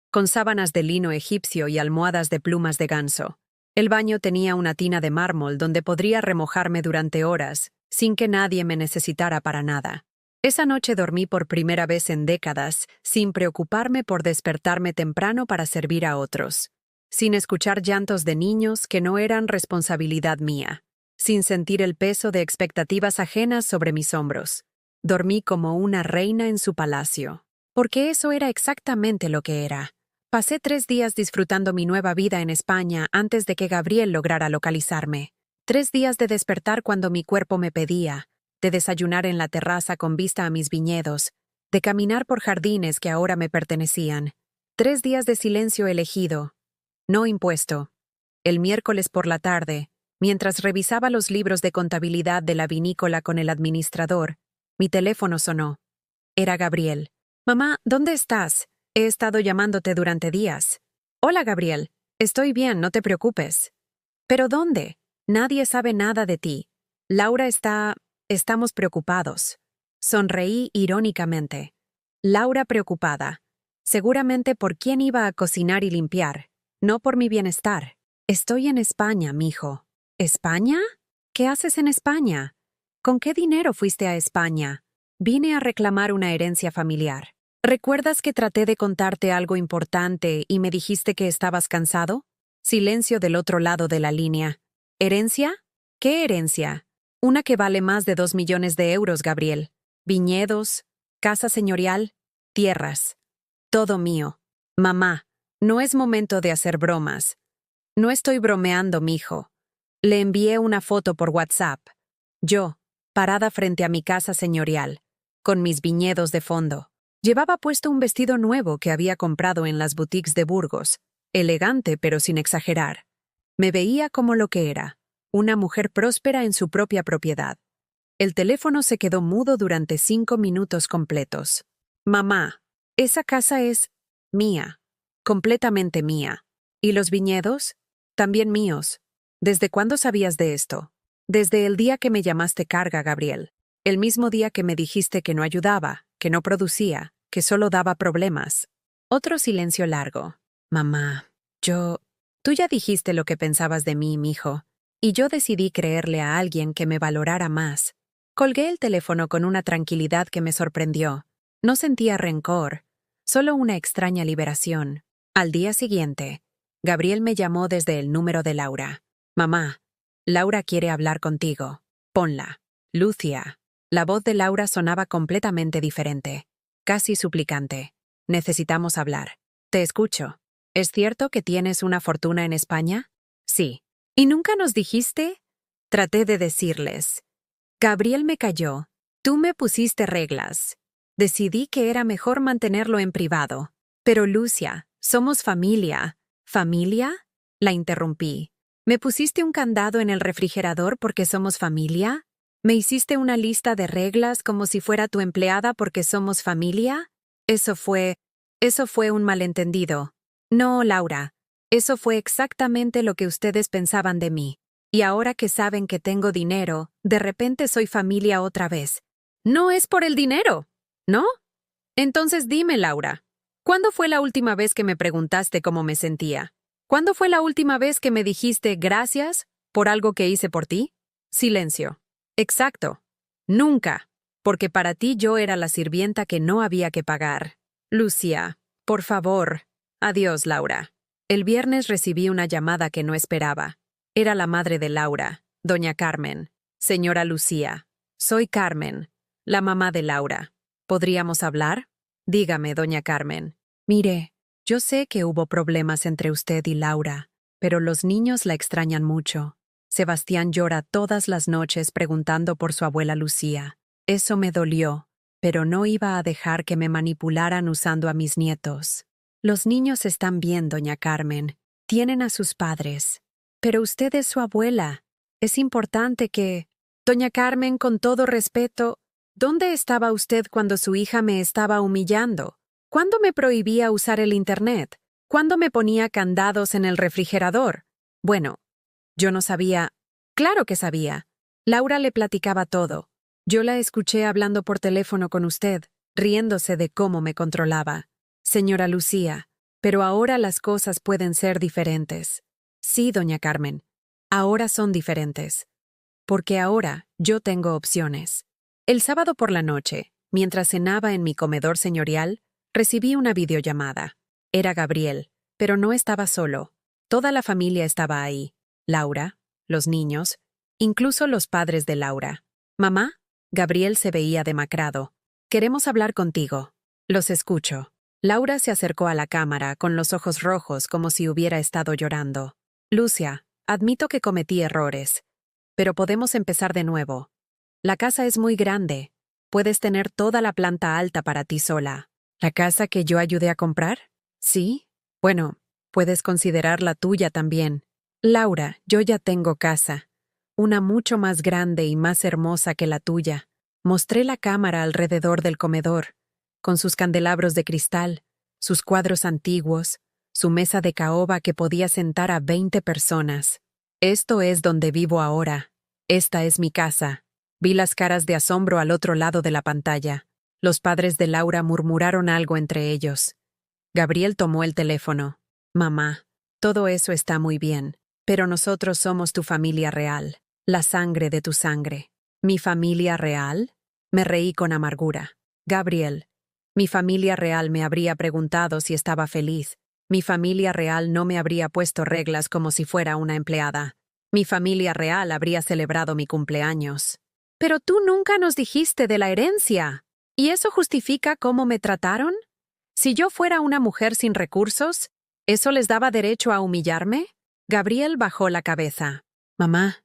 con sábanas de lino egipcio y almohadas de plumas de ganso. El baño tenía una tina de mármol donde podría remojarme durante horas, sin que nadie me necesitara para nada. Esa noche dormí por primera vez en décadas, sin preocuparme por despertarme temprano para servir a otros, sin escuchar llantos de niños que no eran responsabilidad mía, sin sentir el peso de expectativas ajenas sobre mis hombros. Dormí como una reina en su palacio, porque eso era exactamente lo que era. Pasé 3 días disfrutando mi nueva vida en España antes de que Gabriel lograra localizarme. 3 días de despertar cuando mi cuerpo me pedía, de desayunar en la terraza con vista a mis viñedos, de caminar por jardines que ahora me pertenecían. 3 días de silencio elegido, no impuesto. El miércoles por la tarde, mientras revisaba los libros de contabilidad de la vinícola con el administrador, mi teléfono sonó. Era Gabriel. «Mamá, ¿dónde estás? He estado llamándote durante días». «Hola, Gabriel. Estoy bien, no te preocupes». «¿Pero dónde? Nadie sabe nada de ti. Laura está... Estamos preocupados». Sonreí irónicamente. Laura preocupada. Seguramente por quién iba a cocinar y limpiar, no por mi bienestar. «Estoy en España, mijo». «¿España? ¿Qué haces en España? ¿Con qué dinero fuiste a España?» «Vine a reclamar una herencia familiar». «¿Recuerdas que traté de contarte algo importante y me dijiste que estabas cansado?» Silencio del otro lado de la línea. «¿Herencia? ¿Qué herencia?» «Una que vale más de 2 millones de euros, Gabriel. Viñedos, casa señorial, tierras. Todo mío. Mamá, no es momento de hacer bromas». «No estoy bromeando, mijo». Le envié una foto por WhatsApp. Yo, parada frente a mi casa señorial, con mis viñedos de fondo. Llevaba puesto un vestido nuevo que había comprado en las boutiques de Burgos, elegante pero sin exagerar. Me veía como lo que era, una mujer próspera en su propia propiedad. El teléfono se quedó mudo durante 5 minutos completos. «Mamá, esa casa es mía, completamente mía. ¿Y los viñedos? También míos». «¿Desde cuándo sabías de esto?» «Desde el día que me llamaste carga, Gabriel. El mismo día que me dijiste que no ayudaba, que no producía, que solo daba problemas». Otro silencio largo. «Mamá, tú ya dijiste lo que pensabas de mí, mijo, y yo decidí creerle a alguien que me valorara más». Colgué el teléfono con una tranquilidad que me sorprendió. No sentía rencor, solo una extraña liberación. Al día siguiente, Gabriel me llamó desde el número de Laura. «Mamá, Laura quiere hablar contigo. Ponla». «Lucia». La voz de Laura sonaba completamente diferente, casi suplicante. «Necesitamos hablar». «Te escucho. ¿Es cierto que tienes una fortuna en España?» «Sí». «¿Y nunca nos dijiste?» Traté de decirles. Gabriel me calló. «Tú me pusiste reglas. Decidí que era mejor mantenerlo en privado». «Pero Lucia, somos familia». «¿Familia?», la interrumpí. «¿Me pusiste un candado en el refrigerador porque somos familia? ¿Me hiciste una lista de reglas como si fuera tu empleada porque somos familia?» Eso fue un malentendido». «No, Laura. Eso fue exactamente lo que ustedes pensaban de mí. Y ahora que saben que tengo dinero, de repente soy familia otra vez». «No es por el dinero, ¿no? Entonces dime, Laura, ¿cuándo fue la última vez que me preguntaste cómo me sentía? ¿Cuándo fue la última vez que me dijiste gracias por algo que hice por ti?» Silencio. «Exacto. Nunca. Porque para ti yo era la sirvienta que no había que pagar». «Lucia, por favor». «Adiós, Laura». El viernes recibí una llamada que no esperaba. Era la madre de Laura, doña Carmen. «Señora Lucía, soy Carmen, la mamá de Laura. ¿Podríamos hablar?» «Dígame, doña Carmen». «Mire, yo sé que hubo problemas entre usted y Laura, pero los niños la extrañan mucho. Sebastián llora todas las noches preguntando por su abuela Lucía. Eso me dolió, pero no iba a dejar que me manipularan usando a mis nietos. Los niños están bien, doña Carmen. Tienen a sus padres. Pero usted es su abuela. Es importante que... Doña Carmen, con todo respeto, ¿dónde estaba usted cuando su hija me estaba humillando? ¿Cuándo me prohibía usar el Internet? ¿Cuándo me ponía candados en el refrigerador? Bueno, yo no sabía. Claro que sabía. Laura le platicaba todo. Yo la escuché hablando por teléfono con usted, riéndose de cómo me controlaba. Señora Lucía, pero ahora las cosas pueden ser diferentes». «Sí, doña Carmen. Ahora son diferentes». porque ahora yo tengo opciones. El sábado por la noche, mientras cenaba en mi comedor señorial, recibí una videollamada. Era Gabriel, pero no estaba solo. Toda la familia estaba ahí. Laura, los niños, incluso los padres de Laura. «Mamá», Gabriel se veía demacrado. «Queremos hablar contigo». «Los escucho». Laura se acercó a la cámara con los ojos rojos como si hubiera estado llorando. «Lucia, admito que cometí errores. Pero podemos empezar de nuevo. La casa es muy grande. Puedes tener toda la planta alta para ti sola». «¿La casa que yo ayudé a comprar?» «Sí. Bueno, puedes considerar la tuya también». «Laura, yo ya tengo casa. Una mucho más grande y más hermosa que la tuya». Mostré la cámara alrededor del comedor, con sus candelabros de cristal, sus cuadros antiguos, su mesa de caoba que podía sentar a 20 personas. «Esto es donde vivo ahora. Esta es mi casa». Vi las caras de asombro al otro lado de la pantalla. Los padres de Laura murmuraron algo entre ellos. Gabriel tomó el teléfono. «Mamá, todo eso está muy bien, pero nosotros somos tu familia real, la sangre de tu sangre». «¿Mi familia real?». Me reí con amargura. «Gabriel, mi familia real me habría preguntado si estaba feliz. Mi familia real no me habría puesto reglas como si fuera una empleada. Mi familia real habría celebrado mi cumpleaños». «Pero tú nunca nos dijiste de la herencia. ¿Y eso justifica cómo me trataron? Si yo fuera una mujer sin recursos, ¿eso les daba derecho a humillarme?». Gabriel bajó la cabeza. «Mamá,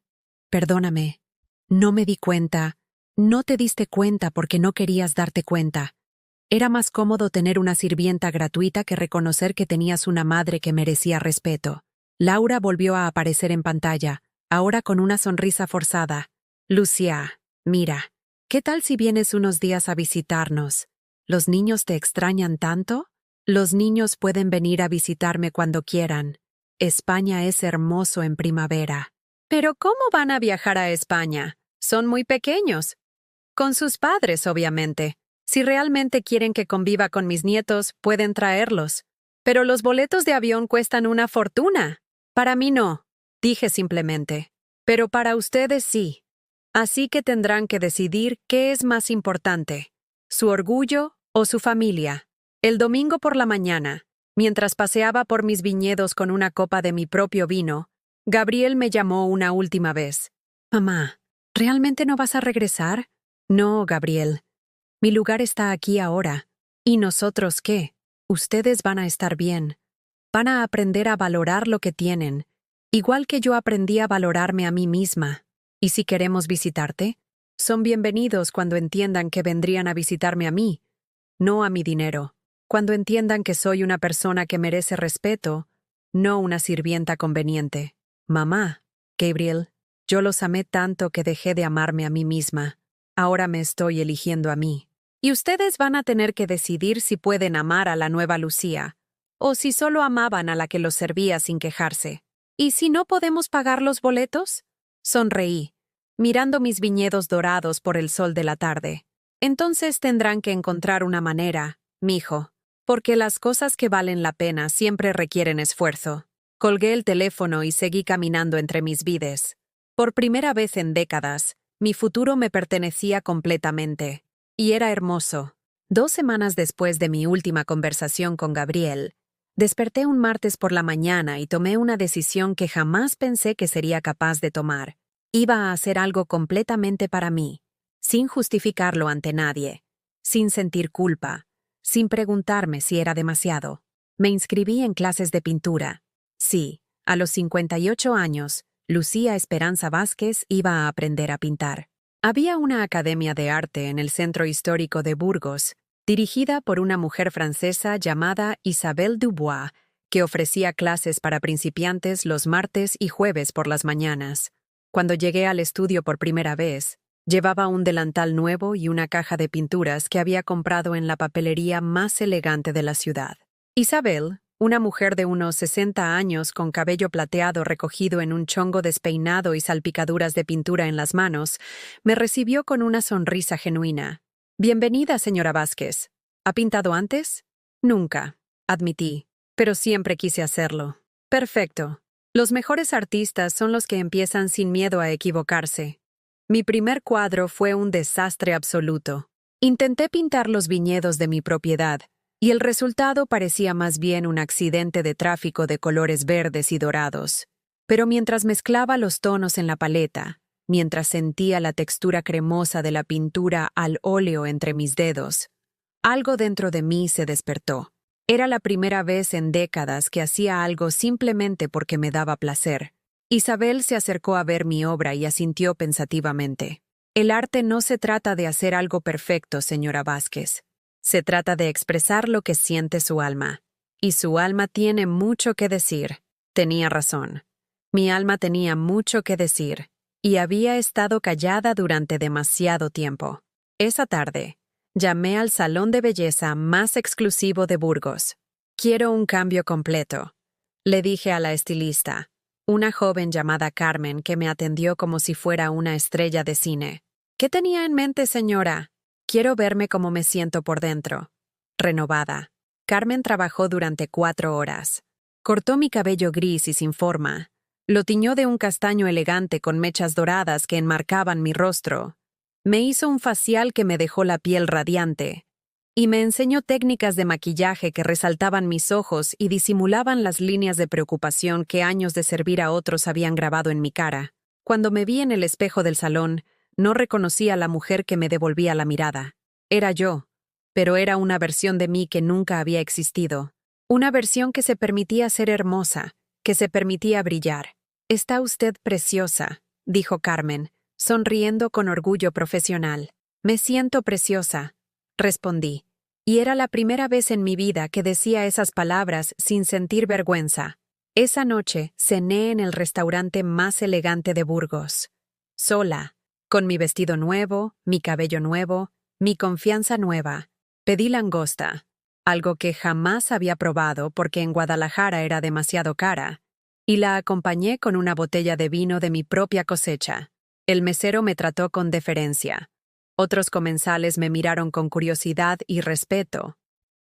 perdóname. No me di cuenta. No te diste cuenta porque no querías darte cuenta. Era más cómodo tener una sirvienta gratuita que reconocer que tenías una madre que merecía respeto». Laura volvió a aparecer en pantalla, ahora con una sonrisa forzada. «Lucia, mira, ¿qué tal si vienes unos días a visitarnos? ¿Los niños te extrañan tanto?». «Los niños pueden venir a visitarme cuando quieran. España es hermoso en primavera». «¿Pero cómo van a viajar a España? Son muy pequeños». «Con sus padres, obviamente. Si realmente quieren que conviva con mis nietos, pueden traerlos. Pero los boletos de avión cuestan una fortuna». «Para mí no», dije simplemente. «Pero para ustedes sí. Así que tendrán que decidir qué es más importante, su orgullo o su familia». El domingo por la mañana, mientras paseaba por mis viñedos con una copa de mi propio vino, Gabriel me llamó una última vez. «Mamá, ¿realmente no vas a regresar?». «No, Gabriel. Mi lugar está aquí ahora. ¿Y nosotros qué? Ustedes van a estar bien. Van a aprender a valorar lo que tienen, igual que yo aprendí a valorarme a mí misma. Y si queremos visitarte, son bienvenidos cuando entiendan que vendrían a visitarme a mí, no a mi dinero. Cuando entiendan que soy una persona que merece respeto, no una sirvienta conveniente». «Mamá, Gabriel, yo los amé tanto que dejé de amarme a mí misma. Ahora me estoy eligiendo a mí. Y ustedes van a tener que decidir si pueden amar a la nueva Lucía, o si solo amaban a la que los servía sin quejarse». «¿Y si no podemos pagar los boletos?». Sonreí, mirando mis viñedos dorados por el sol de la tarde. «Entonces tendrán que encontrar una manera, mijo, porque las cosas que valen la pena siempre requieren esfuerzo». Colgué el teléfono y seguí caminando entre mis vides. Por primera vez en décadas, mi futuro me pertenecía completamente. Y era hermoso. 2 semanas después de mi última conversación con Gabriel, desperté un martes por la mañana y tomé una decisión que jamás pensé que sería capaz de tomar. Iba a hacer algo completamente para mí, sin justificarlo ante nadie, sin sentir culpa, sin preguntarme si era demasiado. Me inscribí en clases de pintura. Sí, a los 58 años, Lucía Esperanza Vázquez iba a aprender a pintar. Había una academia de arte en el centro histórico de Burgos, dirigida por una mujer francesa llamada Isabelle Dubois, que ofrecía clases para principiantes los martes y jueves por las mañanas. Cuando llegué al estudio por primera vez, llevaba un delantal nuevo y una caja de pinturas que había comprado en la papelería más elegante de la ciudad. Isabelle, una mujer de unos 60 años con cabello plateado recogido en un chongo despeinado y salpicaduras de pintura en las manos, me recibió con una sonrisa genuina. «Bienvenida, señora Vázquez. ¿Ha pintado antes?». «Nunca», admití, pero siempre quise hacerlo. «Perfecto. Los mejores artistas son los que empiezan sin miedo a equivocarse». Mi primer cuadro fue un desastre absoluto. Intenté pintar los viñedos de mi propiedad, y el resultado parecía más bien un accidente de tráfico de colores verdes y dorados. Pero mientras mezclaba los tonos en la paleta, mientras sentía la textura cremosa de la pintura al óleo entre mis dedos, algo dentro de mí se despertó. Era la primera vez en décadas que hacía algo simplemente porque me daba placer. Isabel se acercó a ver mi obra y asintió pensativamente. El arte no se trata de hacer algo perfecto, señora Vázquez. Se trata de expresar lo que siente su alma. Y su alma tiene mucho que decir. Tenía razón. Mi alma tenía mucho que decir, y había estado callada durante demasiado tiempo. Esa tarde, llamé al salón de belleza más exclusivo de Burgos. Quiero un cambio completo, le dije a la estilista, una joven llamada Carmen que me atendió como si fuera una estrella de cine. ¿Qué tenía en mente, señora? Quiero verme como me siento por dentro. Renovada. Carmen trabajó durante 4 horas. Cortó mi cabello gris y sin forma. Lo tiñó de un castaño elegante con mechas doradas que enmarcaban mi rostro. Me hizo un facial que me dejó la piel radiante. Y me enseñó técnicas de maquillaje que resaltaban mis ojos y disimulaban las líneas de preocupación que años de servir a otros habían grabado en mi cara. Cuando me vi en el espejo del salón, no reconocí a la mujer que me devolvía la mirada. Era yo, pero era una versión de mí que nunca había existido. Una versión que se permitía ser hermosa, que se permitía brillar. «Está usted preciosa», dijo Carmen, sonriendo con orgullo profesional. «Me siento preciosa», respondí, y era la primera vez en mi vida que decía esas palabras sin sentir vergüenza. Esa noche cené en el restaurante más elegante de Burgos. Sola, con mi vestido nuevo, mi cabello nuevo, mi confianza nueva. Pedí langosta, algo que jamás había probado porque en Guadalajara era demasiado cara, y la acompañé con una botella de vino de mi propia cosecha. El mesero me trató con deferencia. Otros comensales me miraron con curiosidad y respeto.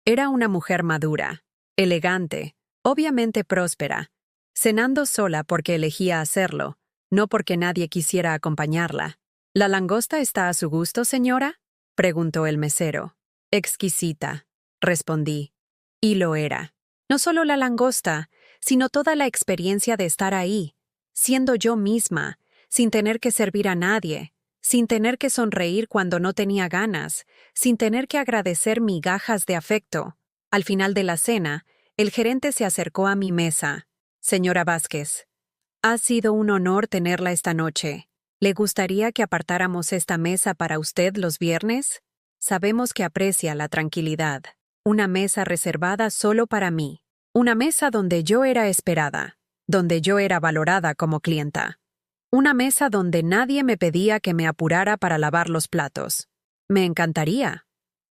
Era una mujer madura, elegante, obviamente próspera, cenando sola porque elegía hacerlo, no porque nadie quisiera acompañarla. ¿La langosta está a su gusto, señora?, preguntó el mesero. Exquisita, respondí. Y lo era. No solo la langosta, sino toda la experiencia de estar ahí, siendo yo misma, sin tener que servir a nadie, sin tener que sonreír cuando no tenía ganas, sin tener que agradecer migajas de afecto. Al final de la cena, el gerente se acercó a mi mesa. «Señora Vázquez, ha sido un honor tenerla esta noche. ¿Le gustaría que apartáramos esta mesa para usted los viernes? Sabemos que aprecia la tranquilidad. Una mesa reservada solo para mí. Una mesa donde yo era esperada, donde yo era valorada como clienta. Una mesa donde nadie me pedía que me apurara para lavar los platos. Me encantaría»,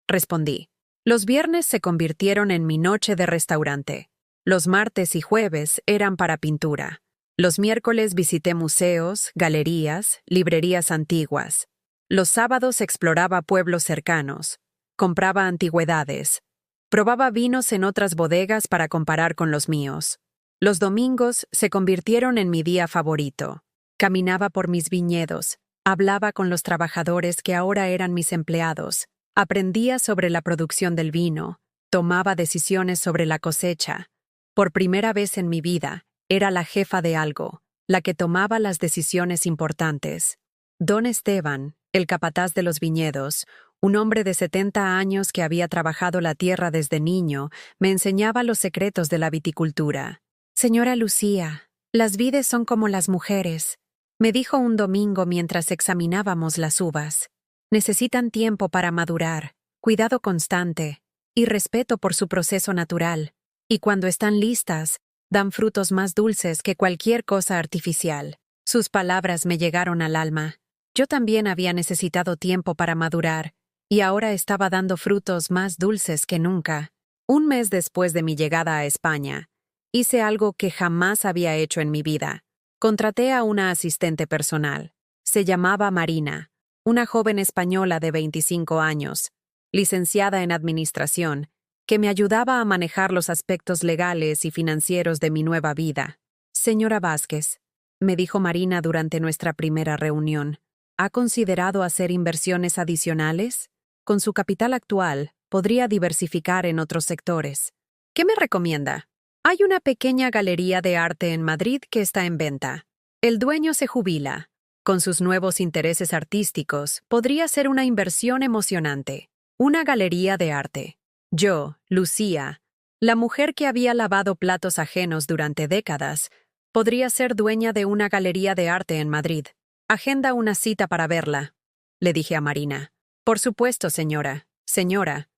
respondí. Los viernes se convirtieron en mi noche de restaurante. Los martes y jueves eran para pintura. Los miércoles visité museos, galerías, librerías antiguas. Los sábados exploraba pueblos cercanos. Compraba antigüedades. Probaba vinos en otras bodegas para comparar con los míos. Los domingos se convirtieron en mi día favorito. Caminaba por mis viñedos, hablaba con los trabajadores que ahora eran mis empleados, aprendía sobre la producción del vino, tomaba decisiones sobre la cosecha. Por primera vez en mi vida, era la jefa de algo, la que tomaba las decisiones importantes. Don Esteban, el capataz de los viñedos, un hombre de 70 años que había trabajado la tierra desde niño, me enseñaba los secretos de la viticultura. «Señora Lucía, las vides son como las mujeres», me dijo un domingo mientras examinábamos las uvas. «Necesitan tiempo para madurar, cuidado constante y respeto por su proceso natural. Y cuando están listas, dan frutos más dulces que cualquier cosa artificial». Sus palabras me llegaron al alma. Yo también había necesitado tiempo para madurar, y ahora estaba dando frutos más dulces que nunca. Un mes después de mi llegada a España, hice algo que jamás había hecho en mi vida. Contraté a una asistente personal. Se llamaba Marina, una joven española de 25 años, licenciada en administración, que me ayudaba a manejar los aspectos legales y financieros de mi nueva vida. «Señora Vázquez», me dijo Marina durante nuestra primera reunión, ¿ha considerado hacer inversiones adicionales? Con su capital actual, podría diversificar en otros sectores. ¿Qué me recomienda? Hay una pequeña galería de arte en Madrid que está en venta. El dueño se jubila. Con sus nuevos intereses artísticos, podría ser una inversión emocionante. Una galería de arte. Yo, Lucía, la mujer que había lavado platos ajenos durante décadas, podría ser dueña de una galería de arte en Madrid. Agenda una cita para verla, le dije a Marina. Por supuesto, señora. Señora.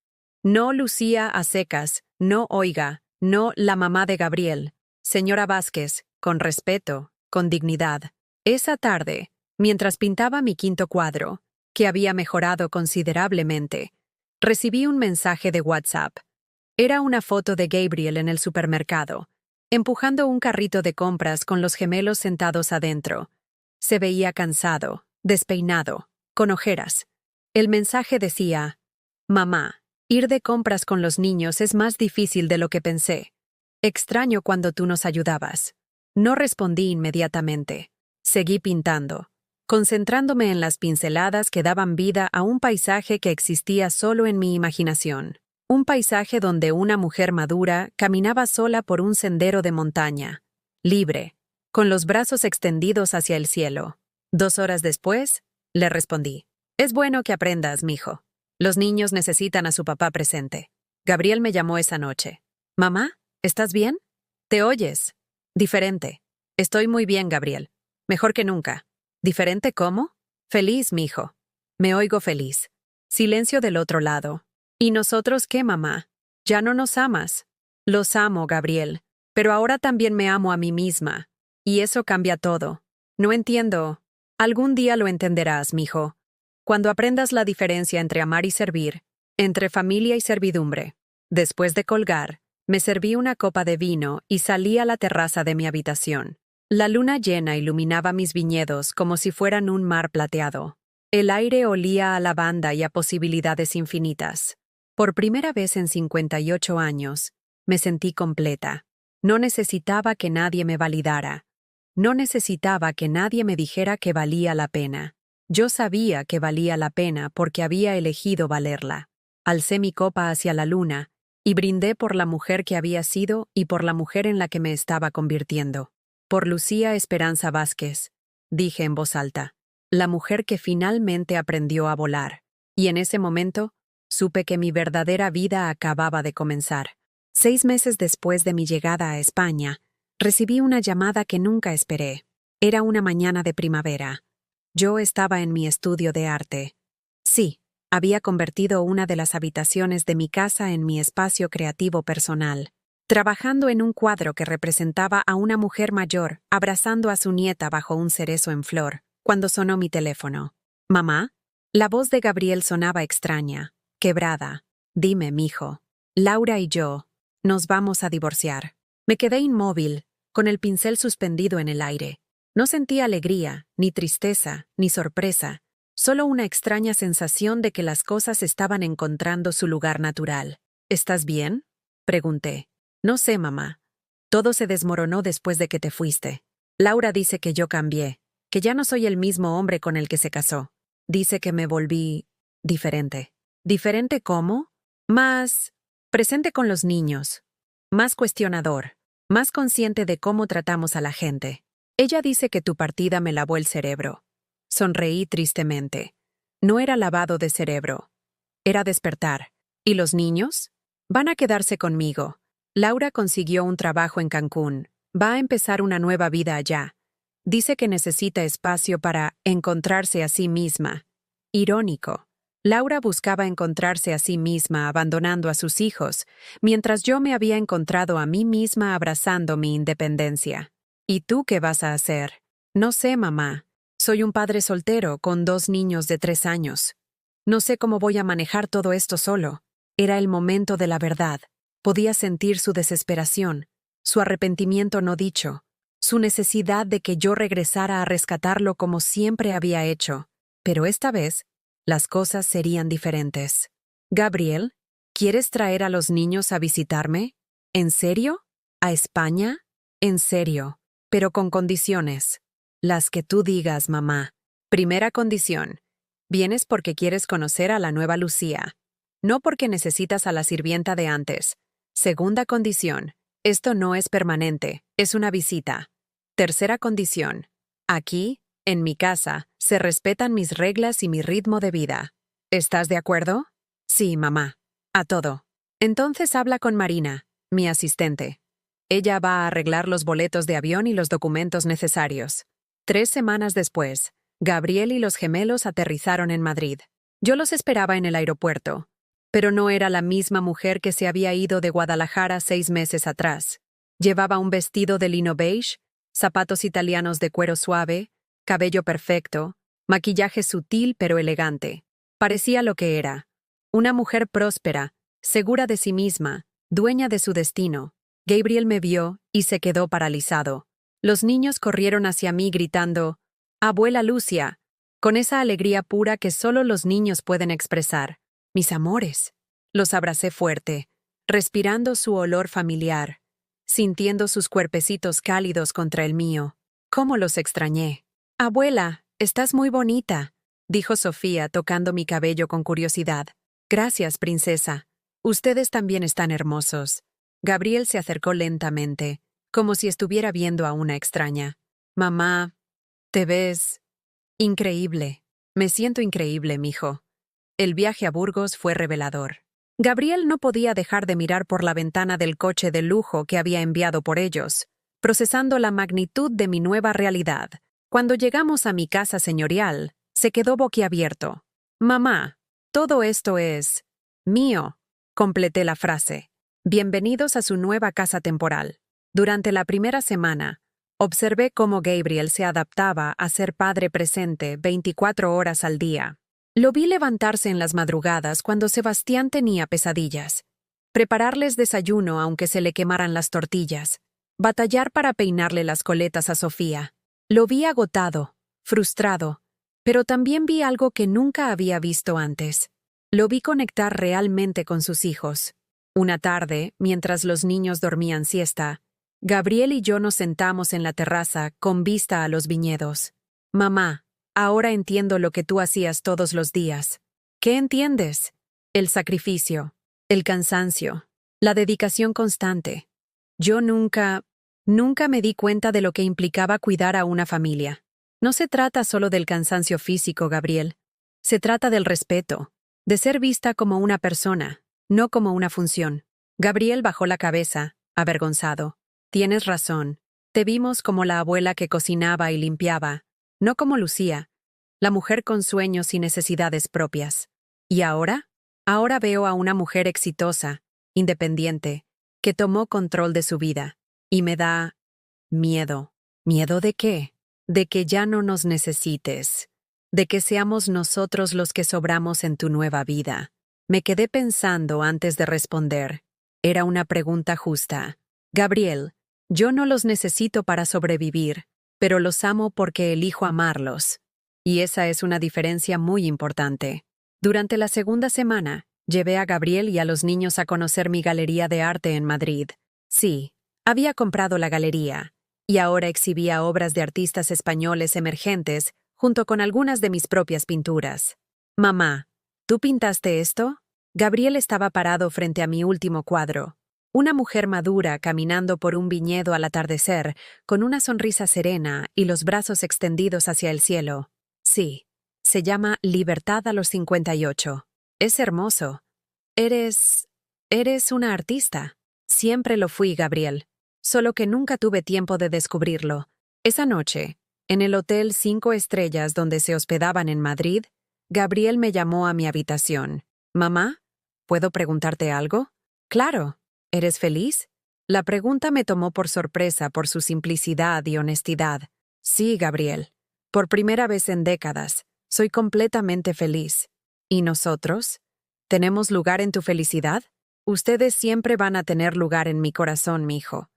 No Lucía a secas, no oiga, no la mamá de Gabriel. Señora Vázquez, con respeto, con dignidad. Esa tarde, mientras pintaba mi quinto cuadro, que había mejorado considerablemente, recibí un mensaje de WhatsApp. Era una foto de Gabriel en el supermercado, empujando un carrito de compras con los gemelos sentados adentro. Se veía cansado, despeinado, con ojeras. El mensaje decía: Mamá, ir de compras con los niños es más difícil de lo que pensé. Extraño cuando tú nos ayudabas. No respondí inmediatamente. Seguí pintando, concentrándome en las pinceladas que daban vida a un paisaje que existía solo en mi imaginación. Un paisaje donde una mujer madura caminaba sola por un sendero de montaña, libre, con los brazos extendidos hacia el cielo. 2 horas después, le respondí: Es bueno que aprendas, mijo. Los niños necesitan a su papá presente. Gabriel me llamó esa noche. Mamá, ¿estás bien? ¿Te oyes? Diferente. Estoy muy bien, Gabriel. Mejor que nunca. ¿Diferente cómo? Feliz, mijo. Me oigo feliz. Silencio del otro lado. ¿Y nosotros qué, mamá? Ya no nos amas. Los amo, Gabriel. Pero ahora también me amo a mí misma. Y eso cambia todo. No entiendo. Algún día lo entenderás, mijo. Cuando aprendas la diferencia entre amar y servir, entre familia y servidumbre. Después de colgar, me serví una copa de vino y salí a la terraza de mi habitación. La luna llena iluminaba mis viñedos como si fueran un mar plateado. El aire olía a lavanda y a posibilidades infinitas. Por primera vez en 58 años, me sentí completa. No necesitaba que nadie me validara. No necesitaba que nadie me dijera que valía la pena. Yo sabía que valía la pena porque había elegido valerla. Alcé mi copa hacia la luna y brindé por la mujer que había sido y por la mujer en la que me estaba convirtiendo. Por Lucía Esperanza Vázquez, dije en voz alta, la mujer que finalmente aprendió a volar. Y en ese momento, supe que mi verdadera vida acababa de comenzar. 6 meses después de mi llegada a España, recibí una llamada que nunca esperé. Era una mañana de primavera. Yo estaba en mi estudio de arte. Sí, había convertido una de las habitaciones de mi casa en mi espacio creativo personal, trabajando en un cuadro que representaba a una mujer mayor abrazando a su nieta bajo un cerezo en flor, cuando sonó mi teléfono. ¿Mamá? La voz de Gabriel sonaba extraña, quebrada. Dime, mijo. Laura y yo nos vamos a divorciar. Me quedé inmóvil, con el pincel suspendido en el aire. No sentí alegría, ni tristeza, ni sorpresa, solo una extraña sensación de que las cosas estaban encontrando su lugar natural. ¿Estás bien? Pregunté. No sé, mamá. Todo se desmoronó después de que te fuiste. Laura dice que yo cambié, que ya no soy el mismo hombre con el que se casó. Dice que me volví diferente. ¿Diferente cómo? Más presente con los niños, más cuestionador, más consciente de cómo tratamos a la gente. Ella dice que tu partida me lavó el cerebro. Sonreí tristemente. No era lavado de cerebro. Era despertar. ¿Y los niños? Van a quedarse conmigo. Laura consiguió un trabajo en Cancún. Va a empezar una nueva vida allá. Dice que necesita espacio para encontrarse a sí misma. Irónico. Laura buscaba encontrarse a sí misma abandonando a sus hijos, mientras yo me había encontrado a mí misma abrazando mi independencia. ¿Y tú qué vas a hacer? No sé, mamá. Soy un padre soltero con 2 niños de 3 años. No sé cómo voy a manejar todo esto solo. Era el momento de la verdad. Podía sentir su desesperación, su arrepentimiento no dicho, su necesidad de que yo regresara a rescatarlo como siempre había hecho. Pero esta vez, las cosas serían diferentes. Gabriel, ¿quieres traer a los niños a visitarme? ¿En serio? ¿A España? En serio, pero con condiciones. Las que tú digas, mamá. Primera condición. Vienes porque quieres conocer a la nueva Lucía, no porque necesitas a la sirvienta de antes. Segunda condición. Esto no es permanente, es una visita. Tercera condición. Aquí, en mi casa, se respetan mis reglas y mi ritmo de vida. ¿Estás de acuerdo? Sí, mamá. A todo. Entonces habla con Marina, mi asistente. Ella va a arreglar los boletos de avión y los documentos necesarios. 3 semanas después, Gabriel y los gemelos aterrizaron en Madrid. Yo los esperaba en el aeropuerto, pero no era la misma mujer que se había ido de Guadalajara 6 meses atrás. Llevaba un vestido de lino beige, zapatos italianos de cuero suave, cabello perfecto, maquillaje sutil pero elegante. Parecía lo que era. Una mujer próspera, segura de sí misma, dueña de su destino. Gabriel me vio y se quedó paralizado. Los niños corrieron hacia mí gritando, «Abuela Lucia», con esa alegría pura que solo los niños pueden expresar. «Mis amores». Los abracé fuerte, respirando su olor familiar, sintiendo sus cuerpecitos cálidos contra el mío. ¿Cómo los extrañé? «Abuela, estás muy bonita», dijo Sofía tocando mi cabello con curiosidad. «Gracias, princesa. Ustedes también están hermosos». Gabriel se acercó lentamente, como si estuviera viendo a una extraña. «Mamá, te ves increíble». «Me siento increíble, mijo». El viaje a Burgos fue revelador. Gabriel no podía dejar de mirar por la ventana del coche de lujo que había enviado por ellos, procesando la magnitud de mi nueva realidad. Cuando llegamos a mi casa señorial, se quedó boquiabierto. «Mamá, todo esto es mío», completé la frase. Bienvenidos a su nueva casa temporal. Durante la primera semana, observé cómo Gabriel se adaptaba a ser padre presente 24 horas al día. Lo vi levantarse en las madrugadas cuando Sebastián tenía pesadillas, prepararles desayuno aunque se le quemaran las tortillas, batallar para peinarle las coletas a Sofía. Lo vi agotado, frustrado, pero también vi algo que nunca había visto antes. Lo vi conectar realmente con sus hijos. Una tarde, mientras los niños dormían siesta, Gabriel y yo nos sentamos en la terraza con vista a los viñedos. «Mamá, ahora entiendo lo que tú hacías todos los días». «¿Qué entiendes?» «El sacrificio, el cansancio, la dedicación constante. Yo nunca me di cuenta de lo que implicaba cuidar a una familia. No se trata solo del cansancio físico, Gabriel. Se trata del respeto, de ser vista como una persona, no como una función». Gabriel bajó la cabeza, avergonzado. «Tienes razón. Te vimos como la abuela que cocinaba y limpiaba, no como Lucía, la mujer con sueños y necesidades propias. ¿Y ahora? Ahora veo a una mujer exitosa, independiente, que tomó control de su vida. Y me da miedo». ¿Miedo de qué? De que ya no nos necesites. De que seamos nosotros los que sobramos en tu nueva vida. Me quedé pensando antes de responder. Era una pregunta justa. «Gabriel, yo no los necesito para sobrevivir, pero los amo porque elijo amarlos». Y esa es una diferencia muy importante. Durante la segunda semana, llevé a Gabriel y a los niños a conocer mi galería de arte en Madrid. Sí, había comprado la galería, y ahora exhibía obras de artistas españoles emergentes junto con algunas de mis propias pinturas. «Mamá, ¿tú pintaste esto?» Gabriel estaba parado frente a mi último cuadro. Una mujer madura caminando por un viñedo al atardecer, con una sonrisa serena y los brazos extendidos hacia el cielo. Sí, se llama Libertad a los 58. Es hermoso. Eres una artista. Siempre lo fui, Gabriel. Solo que nunca tuve tiempo de descubrirlo. Esa noche, en el Hotel 5 Estrellas donde se hospedaban en Madrid, Gabriel me llamó a mi habitación. «Mamá, ¿puedo preguntarte algo?» «Claro. ¿Eres feliz?» La pregunta me tomó por sorpresa por su simplicidad y honestidad. «Sí, Gabriel. Por primera vez en décadas, soy completamente feliz». «¿Y nosotros? ¿Tenemos lugar en tu felicidad?» «Ustedes siempre van a tener lugar en mi corazón, mijo.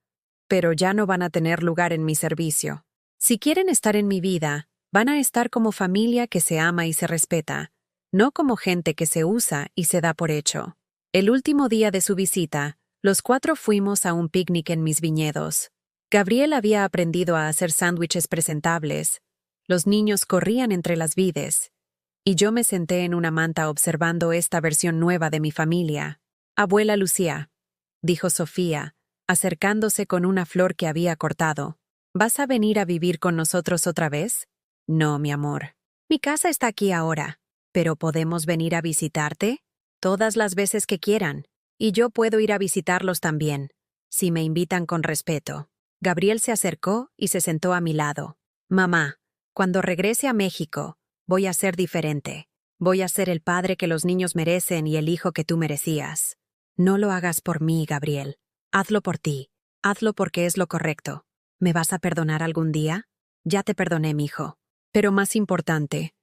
Pero ya no van a tener lugar en mi servicio. Si quieren estar en mi vida, van a estar como familia que se ama y se respeta, no como gente que se usa y se da por hecho». El último día de su visita, los 4 fuimos a un picnic en mis viñedos. Gabriel había aprendido a hacer sándwiches presentables, Los niños corrían entre las vides, y yo me senté en una manta observando esta versión nueva de mi familia. Abuela Lucía, dijo Sofía, acercándose con una flor que había cortado. ¿Vas a venir a vivir con nosotros otra vez? No, mi amor. Mi casa está aquí ahora. ¿Pero podemos venir a visitarte? Todas las veces que quieran. Y yo puedo ir a visitarlos también, si me invitan con respeto. Gabriel se acercó y se sentó a mi lado. Mamá, cuando regrese a México, voy a ser diferente. Voy a ser el padre que los niños merecen y el hijo que tú merecías. No lo hagas por mí, Gabriel. Hazlo por ti. Hazlo porque es lo correcto. ¿Me vas a perdonar algún día? Ya te perdoné, mijo. Pero más importante,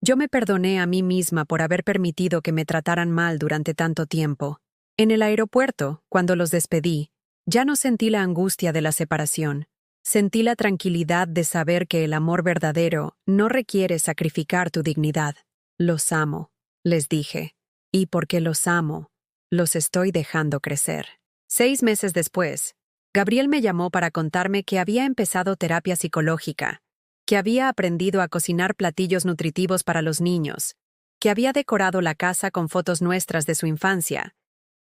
yo me perdoné a mí misma por haber permitido que me trataran mal durante tanto tiempo. En el aeropuerto, cuando los despedí, ya no sentí la angustia de la separación. Sentí la tranquilidad de saber que el amor verdadero no requiere sacrificar tu dignidad. Los amo, les dije. Y porque los amo, los estoy dejando crecer. 6 meses después, Gabriel me llamó para contarme que había empezado terapia psicológica, que había aprendido a cocinar platillos nutritivos para los niños, que había decorado la casa con fotos nuestras de su infancia,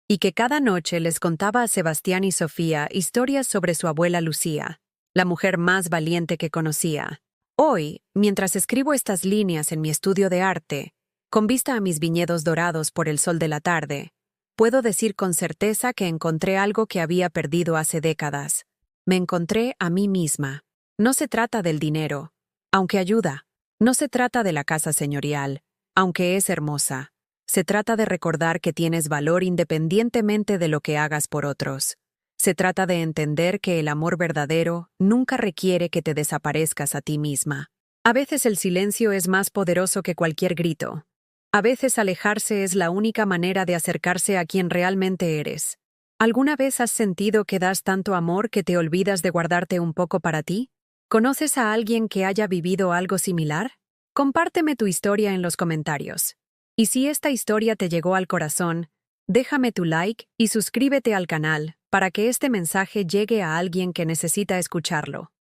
y que cada noche les contaba a Sebastián y Sofía historias sobre su abuela Lucía, la mujer más valiente que conocía. Hoy, mientras escribo estas líneas en mi estudio de arte, con vista a mis viñedos dorados por el sol de la tarde, puedo decir con certeza que encontré algo que había perdido hace décadas. Me encontré a mí misma. No se trata del dinero, aunque ayuda. No se trata de la casa señorial, aunque es hermosa. Se trata de recordar que tienes valor independientemente de lo que hagas por otros. Se trata de entender que el amor verdadero nunca requiere que te desaparezcas a ti misma. A veces el silencio es más poderoso que cualquier grito. A veces alejarse es la única manera de acercarse a quien realmente eres. ¿Alguna vez has sentido que das tanto amor que te olvidas de guardarte un poco para ti? ¿Conoces a alguien que haya vivido algo similar? Compárteme tu historia en los comentarios. Y si esta historia te llegó al corazón, déjame tu like y suscríbete al canal para que este mensaje llegue a alguien que necesita escucharlo.